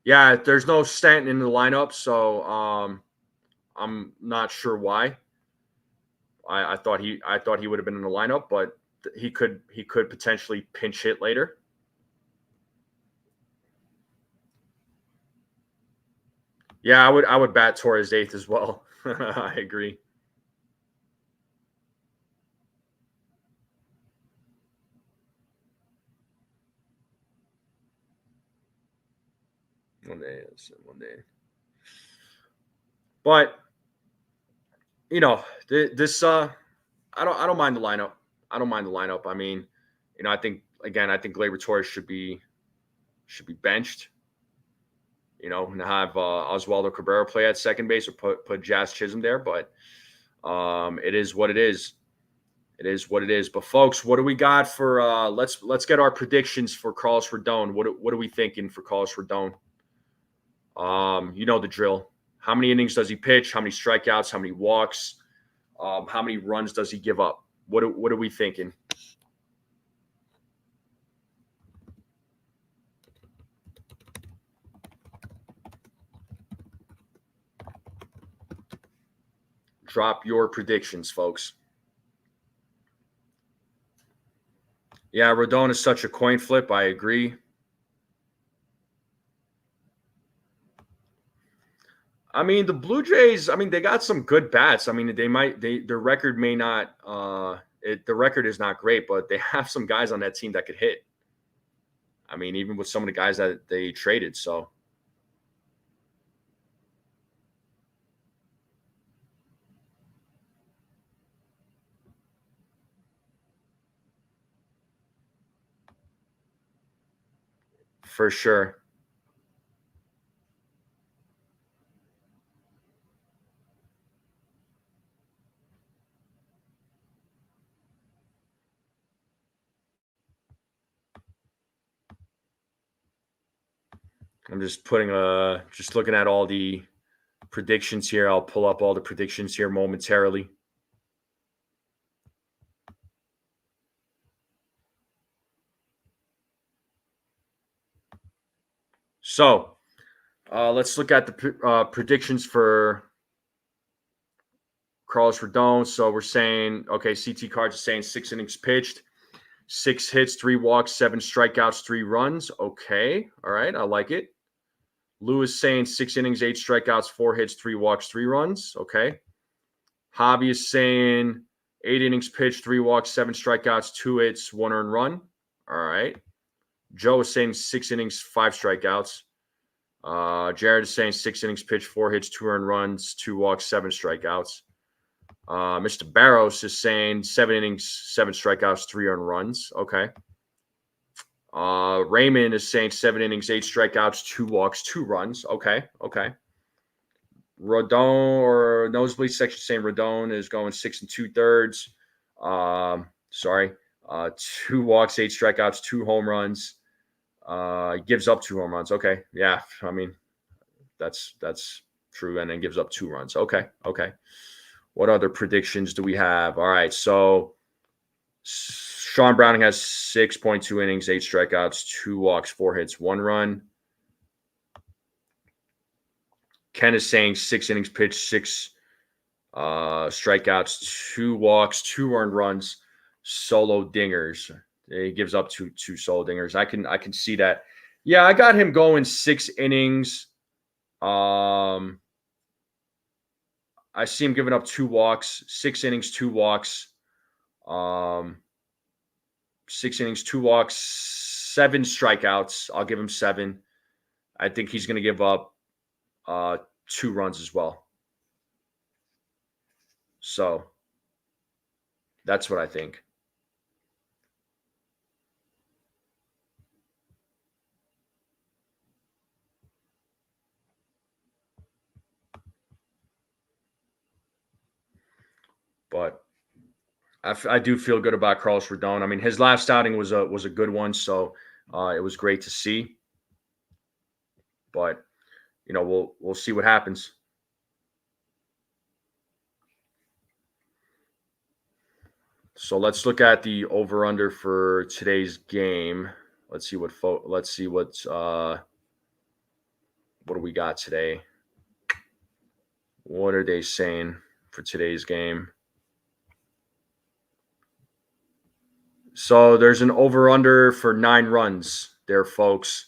Yeah, there's no Stanton in the lineup, so I'm not sure why. I thought he would have been in the lineup, but he could potentially pinch hit later. Yeah, I would bat Torres eighth as well. I agree. One day. But this I don't mind the lineup. I don't mind the lineup. I mean, I think Gleyber Torres should be benched. And have Oswaldo Cabrera play at second base or put Jazz Chisholm there. But it is what it is. It is what it is. But folks, what do we got for? Let's get our predictions for Carlos Rodon. What are we thinking for Carlos Rodon? You know the drill. How many innings does he pitch? How many strikeouts? How many walks? How many runs does he give up? What are we thinking? Drop your predictions, folks. Yeah, Rodon is such a coin flip. I agree. I mean, the Blue Jays. I mean, they got some good bats. I mean, their record may not. The record is not great, but they have some guys on that team that could hit. I mean, even with some of the guys that they traded. So for sure. I'm just looking at all the predictions here. I'll pull up all the predictions here momentarily. So let's look at the predictions for Carlos Rodon. So we're saying, okay, CT Cards is saying 6 innings pitched, 6 hits, 3 walks, 7 strikeouts, 3 runs. Okay. All right. I like it. Lou is saying 6 innings, 8 strikeouts, 4 hits, 3 walks, 3 runs. Okay. Hobby is saying 8 innings pitched, 3 walks, 7 strikeouts, 2 hits, 1 earned run. All right. Joe is saying 6 innings, 5 strikeouts. Jared is saying 6 innings pitched, 4 hits, 2 earned runs, 2 walks, 7 strikeouts. Mr. Barros is saying 7 innings, 7 strikeouts, 3 earned runs. Okay. Raymond is saying 7 innings, 8 strikeouts, 2 walks, 2 runs. Okay. Rodon or Nosebleed section saying Rodon is going 6 2/3. Sorry. 2 walks, 8 strikeouts, 2 home runs. Gives up 2 home runs. Okay. Yeah. I mean, that's true. And then gives up 2 runs. Okay. What other predictions do we have? All right. So Sean Browning has 6.2 innings, 8 strikeouts, 2 walks, 4 hits, 1 run. Ken is saying 6 innings pitched, 6 strikeouts, 2 walks, 2 earned runs, solo dingers. He gives up two solo dingers. I can see that. Yeah, I got him going 6 innings. I see him giving up 2 walks, 6 innings, 2 walks. 6 innings, 2 walks, 7 strikeouts. I'll give him 7. I think he's going to give up 2 runs as well. So that's what I think. But I do feel good about Carlos Rodon. I mean, his last outing was a good one, so it was great to see. But we'll see what happens. So let's look at the over under for today's game. Let's see what do we got today? What are they saying for today's game? So there's an over under for 9 runs there, folks.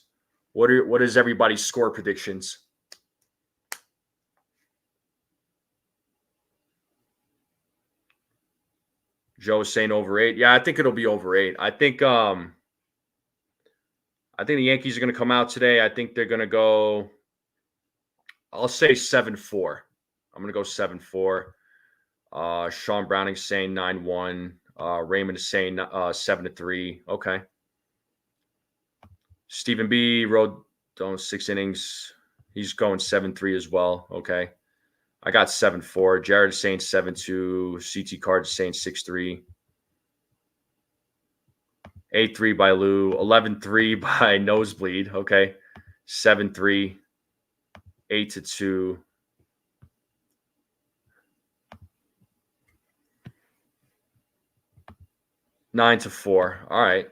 What is everybody's score predictions? Joe's saying over 8. Yeah, I think it'll be over 8. I think the Yankees are going to come out today. I think they're going to go, I'll say 7-4. I'm going to go 7-4. Sean Browning's saying 9-1. Raymond is saying 7-3. Okay. Stephen B. rode 6 innings. He's going 7-3 as well. Okay. I got 7-4. Jared is saying 7-2. CT Card is saying 6-3. 8-3 by Lou. 11-3 by Nosebleed. Okay. 7-3. 8-2. 9-4. All right.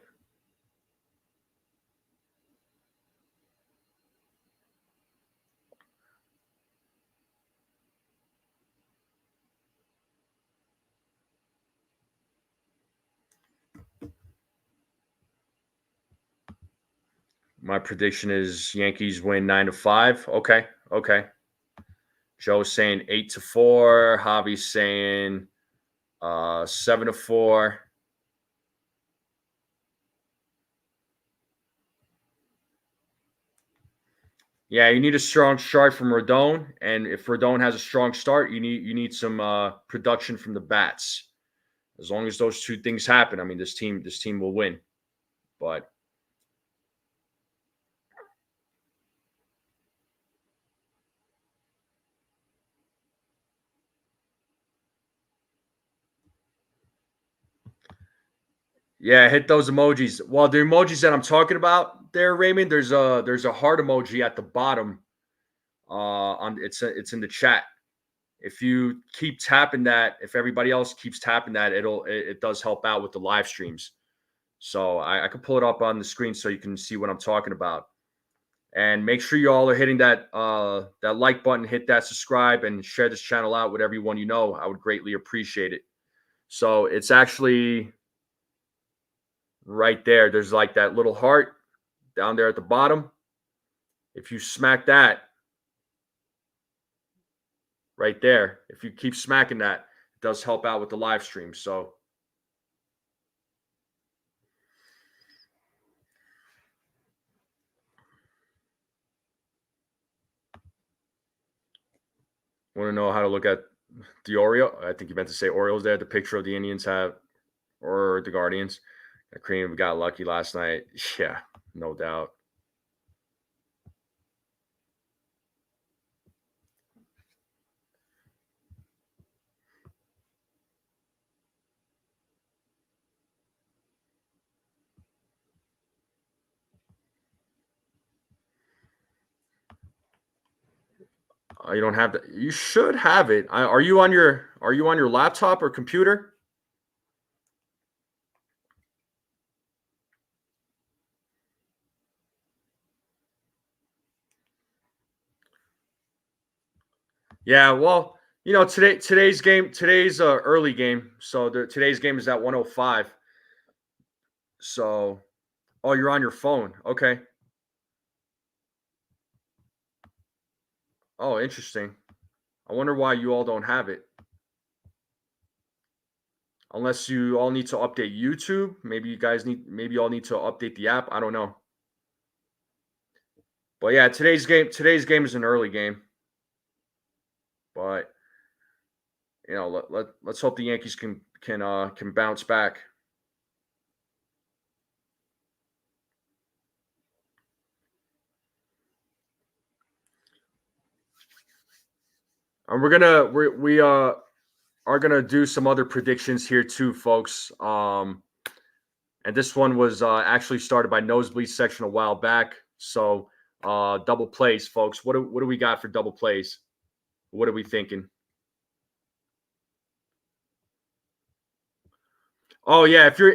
My prediction is Yankees win 9-5. Okay. Joe's saying 8-4. Javi's saying 7-4. Yeah, you need a strong start from Rodon, and if Rodon has a strong start, you need some production from the bats. As long as those two things happen, I mean, this team will win. But yeah, hit those emojis. Well, the emojis that I'm talking about there, Raymond, there's a heart emoji at the bottom. It's in the chat. If you keep tapping that, if everybody else keeps tapping that, it does help out with the live streams. So I can pull it up on the screen so you can see what I'm talking about. And make sure you all are hitting that like button, hit that subscribe, and share this channel out with everyone you know. I would greatly appreciate it. So it's actually right there. There's like that little heart down there at the bottom. If you smack that right there, if you keep smacking that, it does help out with the live stream. So want to know how to look at the Oriole? I think you meant to say Orioles there. The picture of the Indians have, or the Guardians. Cream got lucky last night. Yeah, no doubt. You don't have that. You should have it. Are you on your laptop or computer? Yeah, well, today's early game. So today's game is at 105. So, oh, you're on your phone. Okay. Oh, interesting. I wonder why you all don't have it. Unless you all need to update YouTube. Maybe you all need to update the app. I don't know. But yeah, today's game is an early game. But let's hope the Yankees can bounce back. And are gonna do some other predictions here too, folks. And this one was actually started by Nosebleed Section a while back. So double plays, folks. What do we got for double plays? What are we thinking? Oh yeah, if you're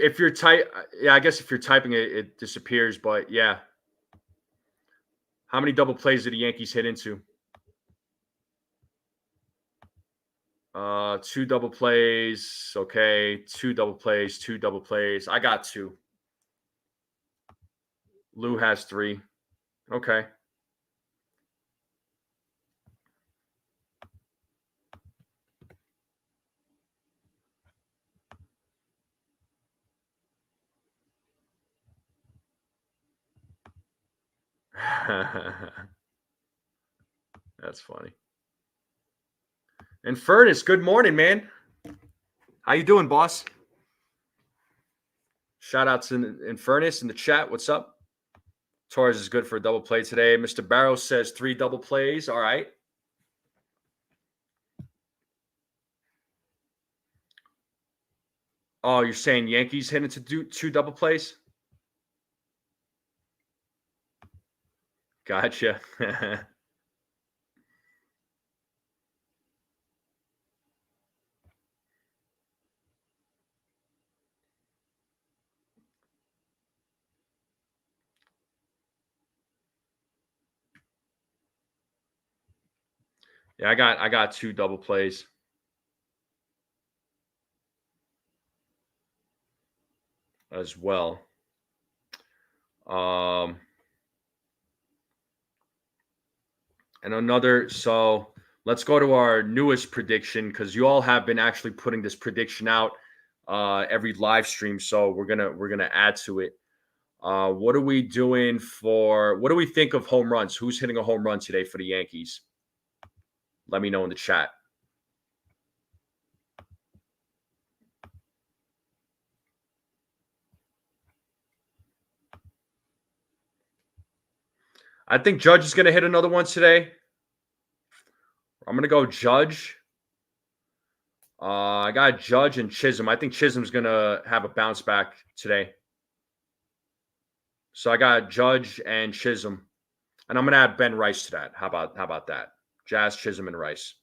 yeah, I guess if you're typing it, it disappears. But yeah, how many double plays did the Yankees hit into? Two double plays. Okay, two double plays. Two double plays. I got two. Lou has three. Okay. That's funny. And Furnace, good morning, man. How you doing, boss? Shout out to Furnace in the chat. What's up? Torres is good for a double play today. Mr. Barrows says 3 double plays. All right. Oh, you're saying Yankees hit into 2 double plays? Gotcha. Yeah, I got 2 double plays as well. And another, so let's go to our newest prediction because you all have been actually putting this prediction out every live stream. So we're gonna add to it. What are we doing what do we think of home runs? Who's hitting a home run today for the Yankees? Let me know in the chat. I think Judge is going to hit another one today. I'm going to go Judge. I got Judge and Chisholm. I think Chisholm's going to have a bounce back today. So I got Judge and Chisholm. And I'm going to add Ben Rice to that. How about that? Jazz, Chisholm, and Rice.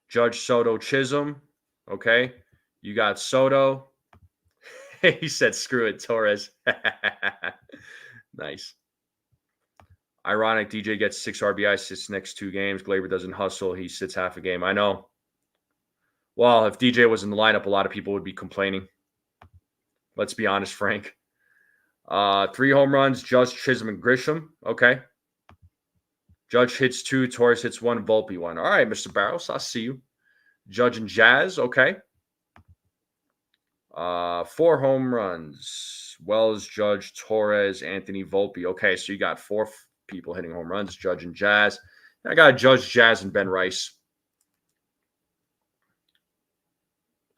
Judge, Soto, Chisholm. Okay. You got Soto. He said, screw it, Torres. Nice. Ironic, DJ gets 6 RBI, sits next 2 games. Gleyber doesn't hustle. He sits half a game. I know. Well, if DJ was in the lineup, a lot of people would be complaining. Let's be honest, Frank. 3 home runs, Judge, Chisholm, and Grisham. Okay. Judge hits 2, Torres hits 1, Volpe 1. All right, Mr. Barrows, I see you. Judge and Jazz. Okay. 4 home runs. Wells, Judge, Torres, Anthony, Volpe. Okay, so you got 4 people hitting home runs, Judge and Jazz. I got Judge, Jazz, and Ben Rice.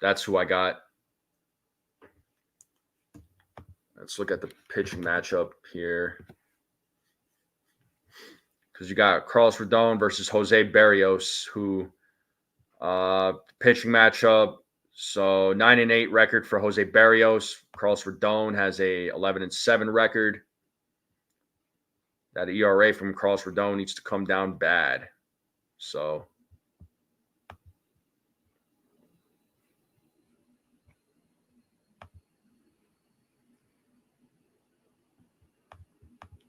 That's who I got. Let's look at the pitching matchup here. Because you got Carlos Rodon versus Jose Berrios, who pitching matchup. So 9-8 record for Jose Berrios. Carlos Rodon has a 11-7 record. That ERA from Carlos Rodon needs to come down bad. So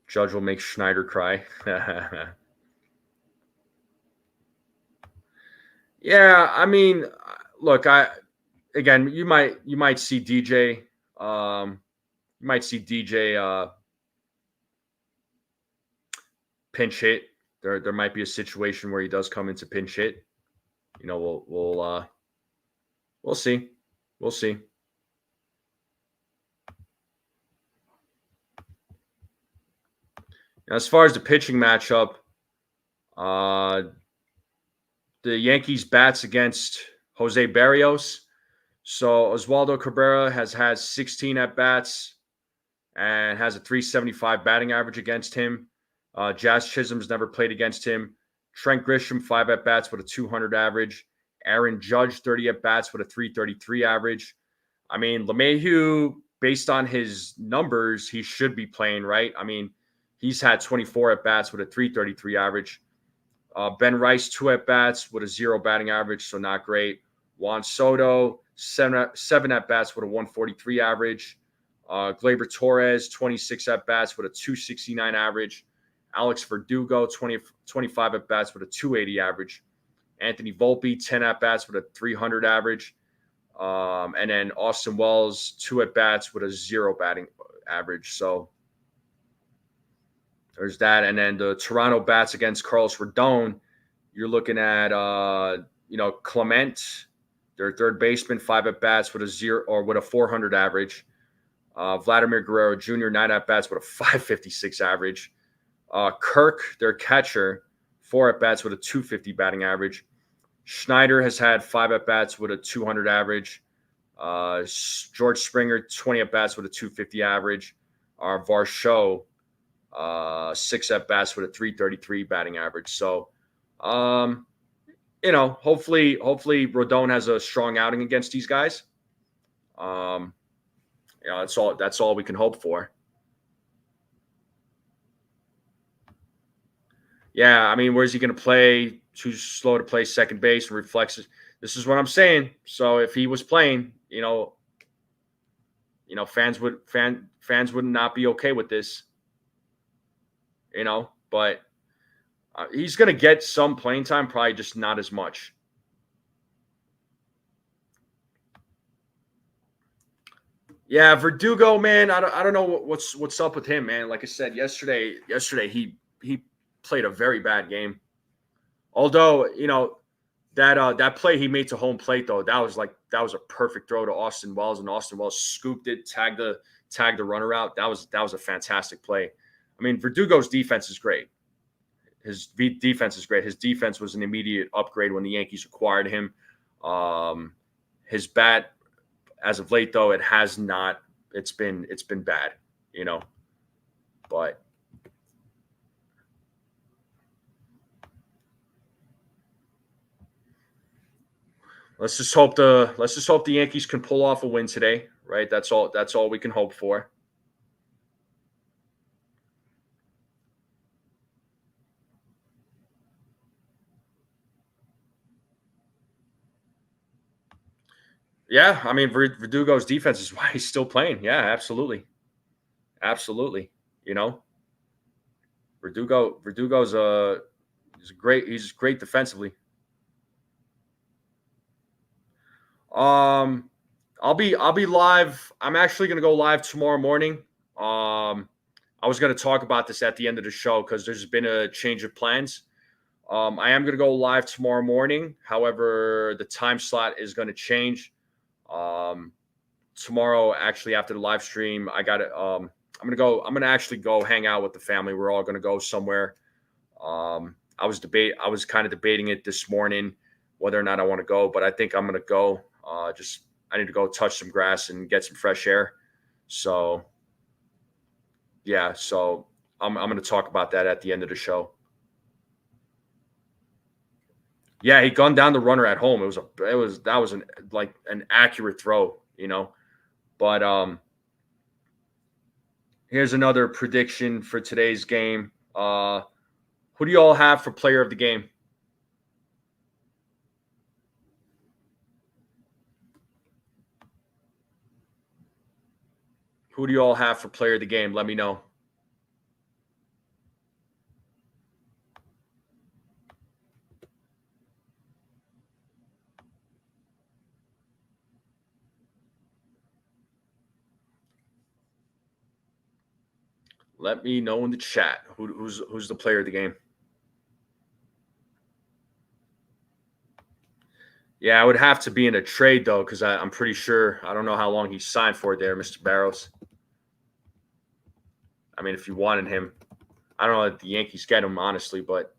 Judge will make Schneider cry. Yeah, I mean, look, you might see DJ. You might see DJ pinch hit. There might be a situation where he does come into pinch hit. You know, we'll see. We'll see. As far as the pitching matchup, the Yankees bats against Jose Berrios. So Oswaldo Cabrera has had 16 at bats and has a 375 batting average against him. Jazz Chisholm's never played against him. Trent Grisham, 5 at-bats with a 200 average. Aaron Judge, 30 at-bats with a 333 average. I mean, LeMahieu, based on his numbers, he should be playing, right? I mean, he's had 24 at-bats with a 333 average. Ben Rice, 2 at-bats with a 0 batting average, so not great. Juan Soto, 7 at-bats with a 143 average. Gleyber Torres, 26 at-bats with a 269 average. Alex Verdugo, 25 at-bats with a 280 average. Anthony Volpe, 10 at-bats with a 300 average. And then Austin Wells, 2 at-bats with a 0 batting average. So there's that. And then the Toronto bats against Carlos Rodon, you're looking at, Clement, their third baseman, 5 at-bats with a 0 or with a 400 average. Vladimir Guerrero Jr., 9 at-bats with a 556 average. Kirk, their catcher, 4 at-bats with a 250 batting average. Schneider has had 5 at-bats with a 200 average. George Springer, 20 at-bats with a 250 average. Varsho, 6 at-bats with a 333 batting average. So, hopefully Rodon has a strong outing against these guys. That's all we can hope for. Yeah, I mean, where's he going to play? Too slow to play second base and reflexes. This is what I'm saying. So if he was playing, fans would not be okay with this. But he's going to get some playing time, probably just not as much. Yeah, Verdugo, man, I don't know what's up with him, man. Like I said yesterday he played a very bad game. Although, that play he made to home plate, though, that was a perfect throw to Austin Wells, and Austin Wells scooped it, tagged the runner out. That was a fantastic play. I mean, Verdugo's defense is great. His defense is great. His defense was an immediate upgrade when the Yankees acquired him. His bat, as of late, though, it has not. It's been bad, but. Let's just hope the Yankees can pull off a win today, right? That's all we can hope for. Yeah, I mean Verdugo's defense is why he's still playing. Yeah, absolutely. Verdugo's he's great defensively. I'll be live. I'm actually gonna go live tomorrow morning. I was gonna talk about this at the end of the show because there's been a change of plans. I am gonna go live tomorrow morning. However, the time slot is gonna change. Tomorrow, actually after the live stream, I'm gonna actually go hang out with the family. We're all gonna go somewhere. I was kind of debating it this morning whether or not I want to go, but I think I'm gonna go. I need to go touch some grass and get some fresh air. So yeah, I'm gonna talk about that at the end of the show. Yeah, he gunned down the runner at home. That was an accurate throw, But here's another prediction for today's game. Who do you all have for player of the game? Who do you all have for player of the game? Let me know. Let me know in the chat who's the player of the game. Yeah, I would have to be in a trade, though, because I'm pretty sure – I don't know how long he signed for there, Mr. Barrows. I mean, if you wanted him. I don't know if the Yankees get him, honestly, but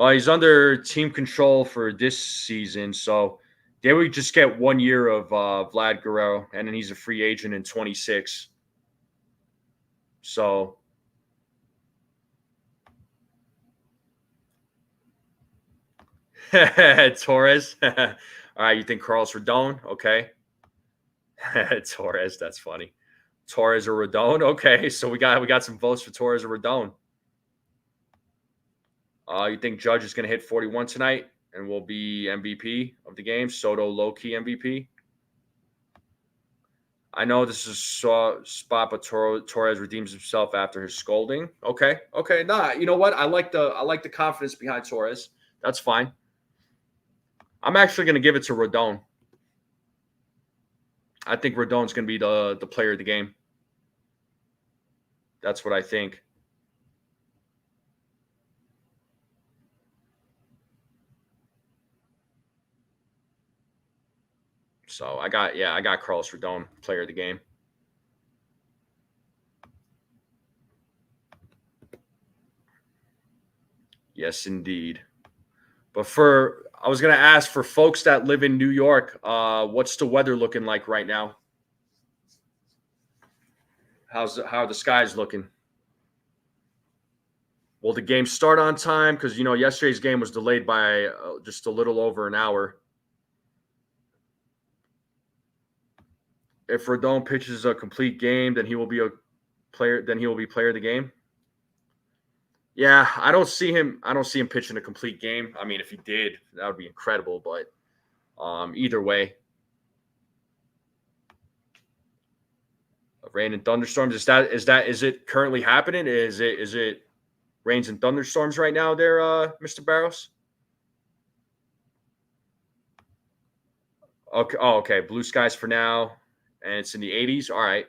He's under team control for this season, so they would just get 1 year of Vlad Guerrero, and then he's a free agent in 26. So Torres. All right, you think Carlos Rodon? Okay. Torres, that's funny. Torres or Rodon? Okay, so we got some votes for Torres or Rodon. You think Judge is going to hit 41 tonight and will be MVP of the game? Soto low-key MVP? I know this is a spot, but Torres redeems himself after his scolding. Okay. Nah, you know what? I like the confidence behind Torres. That's fine. I'm actually going to give it to Rodon. I think Rodon's going to be the player of the game. That's what I think. So I got Carlos Rodon, player of the game. Yes, indeed. But I was going to ask for folks that live in New York, what's the weather looking like right now? How are the skies looking? Will the game start on time? Because, yesterday's game was delayed by just a little over an hour. If Rodon pitches a complete game, then he will be player of the game. Yeah, I don't see him pitching a complete game. I mean, if he did, that would be incredible. But either way, rain and thunderstorms. Is it currently happening? Is it rains and thunderstorms right now there, Mr. Barros? Okay. Oh, okay. Blue skies for now, and it's in the 80s. All right.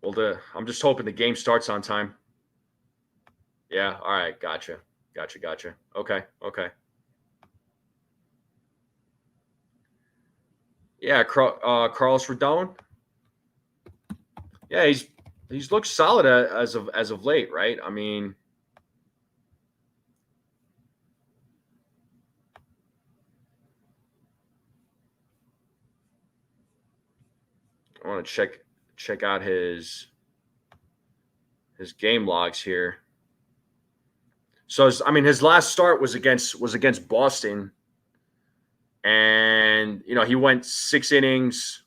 Well, I'm just hoping the game starts on time. Yeah. All right. Gotcha. Okay. Yeah. Carlos Rodon. Yeah, he's looked solid as of late, right? I mean, I want to check out his game logs here. So his last start was against Boston, and he went 6 innings,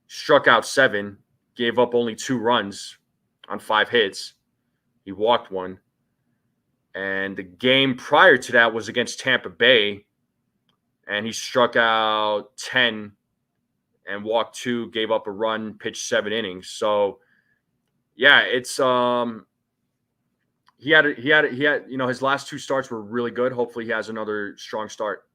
struck out 7, gave up only 2 runs on 5 hits. He walked 1, and the game prior to that was against Tampa Bay, and he struck out 10 and walked 2, gave up a run, pitched 7 innings. So yeah, it's he had his last 2 starts were really good. Hopefully he has another strong start.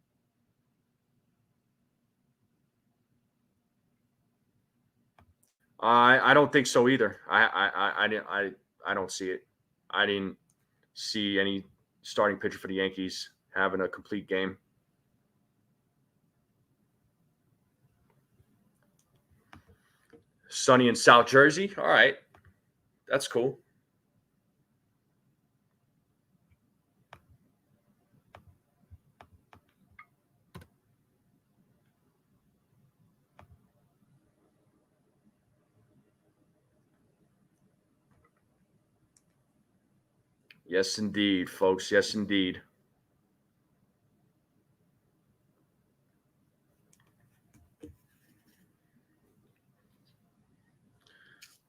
I don't think so either. I don't see it. I didn't see any starting pitcher for the Yankees having a complete game. Sunny in South Jersey. All right. That's cool. Yes, indeed, folks. Yes, indeed.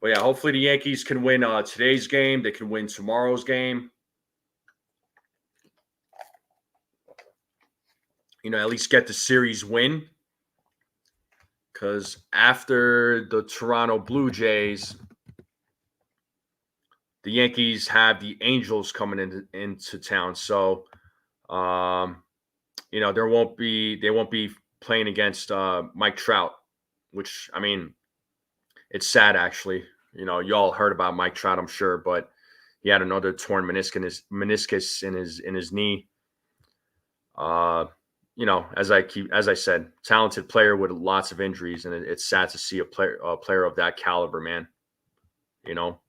But yeah, hopefully the Yankees can win today's game. They can win tomorrow's game. At least get the series win. Because after the Toronto Blue Jays, the Yankees have the Angels coming into town. So, they won't be playing against Mike Trout, which, it's sad actually. Y'all heard about Mike Trout, I'm sure, but he had another torn meniscus in his knee. as I said, talented player with lots of injuries, and it's sad to see a player of that caliber, man. You know,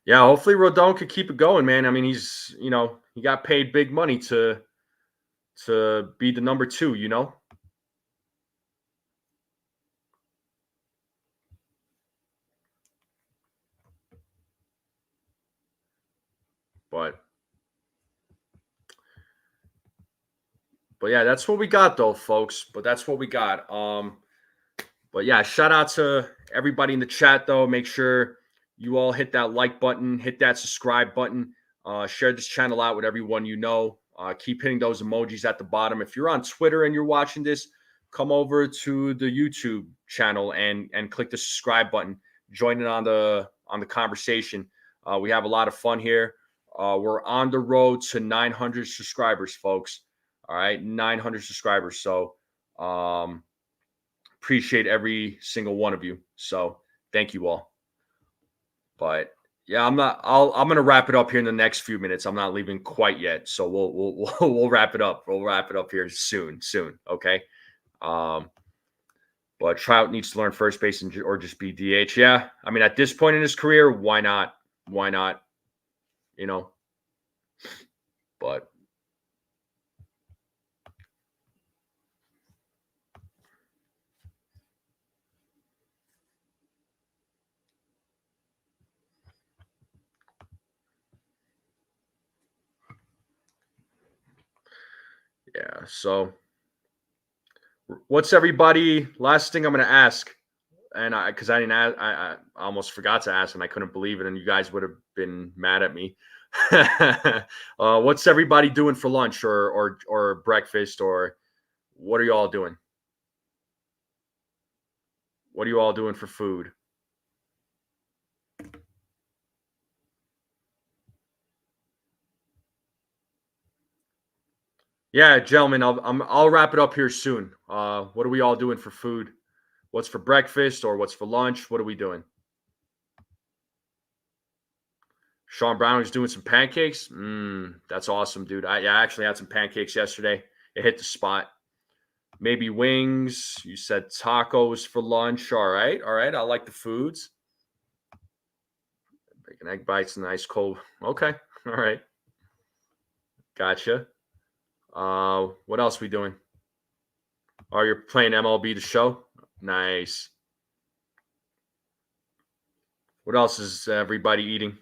yeah. Hopefully, Rodon could keep it going, man. I mean, he got paid big money to be the number two. But yeah, that's what we got, though, folks. But that's what we got. But yeah, shout out to everybody in the chat, though. Make sure you all hit that like button, hit that subscribe button, share this channel out with everyone you know. Keep hitting those emojis at the bottom. If you're on Twitter and you're watching this, come over to the YouTube channel and click the subscribe button. Join in on the conversation. We have a lot of fun here. We're on the road to 900 subscribers, folks. All right, 900 subscribers. So, appreciate every single one of you. So thank you all. But yeah, I'm gonna wrap it up here in the next few minutes. I'm not leaving quite yet, so we'll wrap it up. We'll wrap it up here soon. Okay. But Trout needs to learn first base or just be DH. Yeah, I mean, at this point in his career, why not? Why not? But yeah, so what's everybody? Last thing I'm going to ask, and because I didn't ask, I almost forgot to ask, and I couldn't believe it, and you guys would have been mad at me. What's everybody doing for lunch or breakfast, or what are you all doing? What are you all doing for food? Yeah, gentlemen, I'll wrap it up here soon. What are we all doing for food? What's for breakfast or what's for lunch? What are we doing? Sean Brown is doing some pancakes. That's awesome, dude. I actually had some pancakes yesterday. It hit the spot. Maybe wings. You said tacos for lunch. All right. I like the foods. Bacon egg bites and ice cold. Okay. All right. Gotcha. What else we doing? Oh, you're playing MLB The Show? Nice. What else is everybody eating?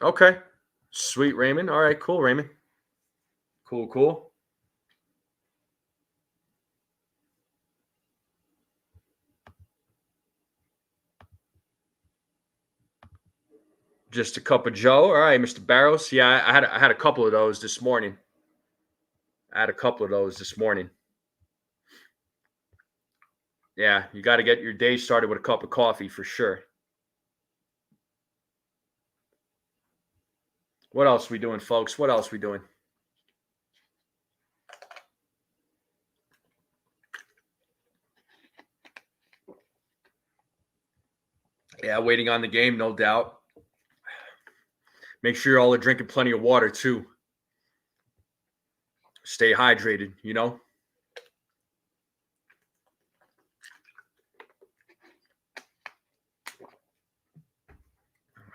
Okay. Sweet, Raymond. All right, cool, Raymond. Cool. Just a cup of Joe. All right, Mr. Barrows. Yeah, I had a couple of those this morning. Yeah, you got to get your day started with a cup of coffee for sure. What else we doing, folks? What else we doing? Yeah, waiting on the game, no doubt. Make sure you all are drinking plenty of water too. Stay hydrated, I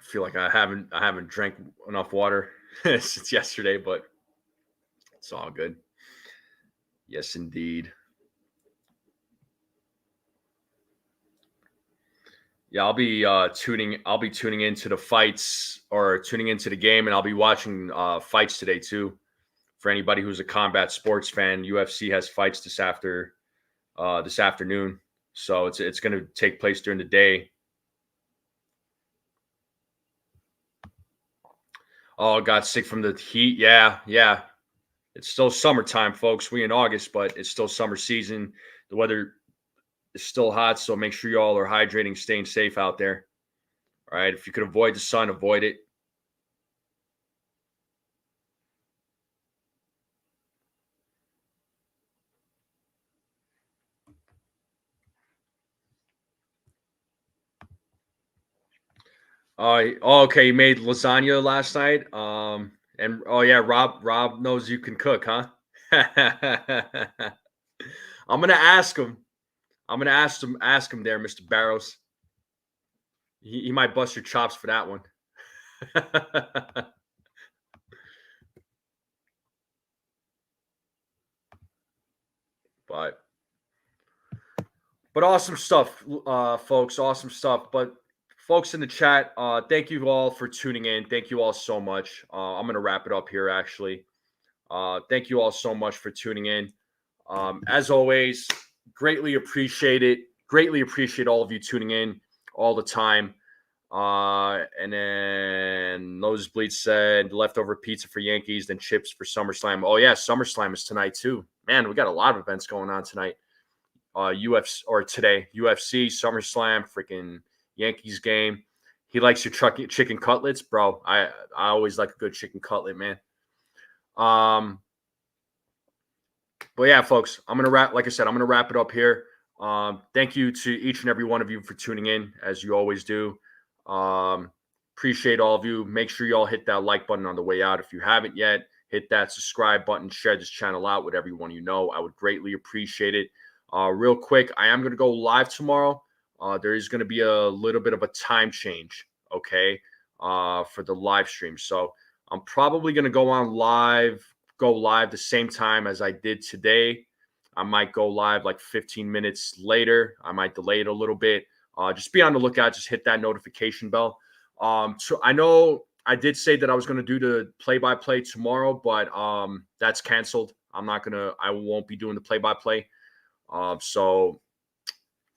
feel like I haven't drank enough water since yesterday, but it's all good. Yes, indeed. Yeah, I'll be tuning into the fights or tuning into the game, and I'll be watching fights today too. For anybody who's a combat sports fan, UFC has fights this afternoon, so it's going to take place during the day. Oh, got sick from the heat. Yeah. It's still summertime, folks. We in August, but it's still summer season. The weather is still hot, so make sure you all are hydrating, staying safe out there. All right. If you could avoid the sun, avoid it. Okay. You made lasagna last night. And oh yeah, Rob knows you can cook, huh? I'm gonna ask him. I'm gonna ask him there, Mr. Barrows. He might bust your chops for that one. but But awesome stuff, folks. Awesome stuff. But folks in the chat, thank you all for tuning in. Thank you all so much. I'm going to wrap it up here, actually. Thank you all so much for tuning in. As always, greatly appreciate it. Greatly appreciate all of you tuning in all the time. And then Nosebleed said leftover pizza for Yankees, then chips for SummerSlam. Oh, yeah, SummerSlam is tonight, too. Man, we got a lot of events going on tonight. UFC or today, UFC, SummerSlam, freaking Yankees game. He likes your chicken cutlets, bro. I always like a good chicken cutlet, man. But yeah, folks, I'm gonna wrap. Like I said, I'm gonna wrap it up here. Thank you to each and every one of you for tuning in, as you always do. Appreciate all of you. Make sure you all hit that like button on the way out if you haven't yet. Hit that subscribe button. Share this channel out with everyone you know. I would greatly appreciate it. Real quick, I am going to go live tomorrow. There is going to be a little bit of a time change, okay, for the live stream. So I'm probably going to go live the same time as I did today. I might go live like 15 minutes later. I might delay it a little bit. Just be on the lookout. Just hit that notification bell. So I know I did say that I was going to do the play-by-play tomorrow, but that's canceled. I won't be doing the play-by-play. So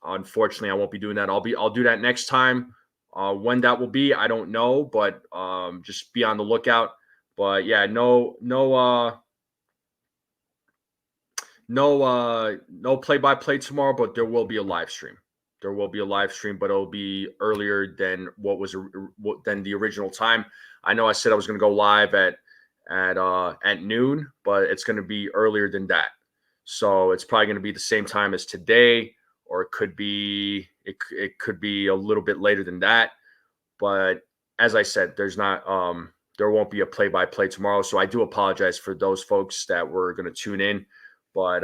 unfortunately, I won't be doing that. I'll do that next time. When that will be, I don't know, but just be on the lookout. But yeah, no play-by-play tomorrow, but there will be a live stream. There will be a live stream, but it'll be earlier than than the original time. I know I said I was going to go live at noon, but it's going to be earlier than that. So it's probably going to be the same time as today, or it could be a little bit later than that. But as I said, there won't be a play-by-play tomorrow. So I do apologize for those folks that were going to tune in, but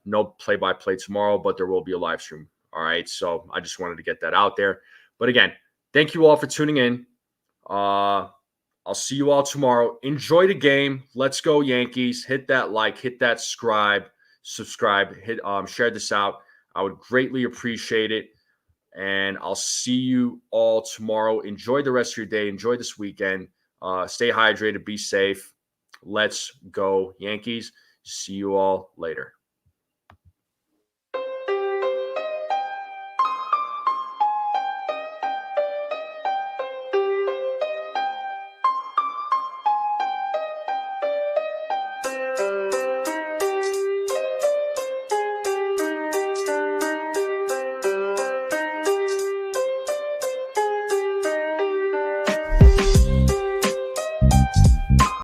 no play-by-play tomorrow, but there will be a live stream. All right. So I just wanted to get that out there. But again, thank you all for tuning in. I'll see you all tomorrow. Enjoy the game. Let's go Yankees. Hit that like, hit that subscribe, hit share this out. I would greatly appreciate it. And I'll see you all tomorrow. Enjoy the rest of your day. Enjoy this weekend. Stay hydrated. Be safe. Let's go Yankees. See you all later.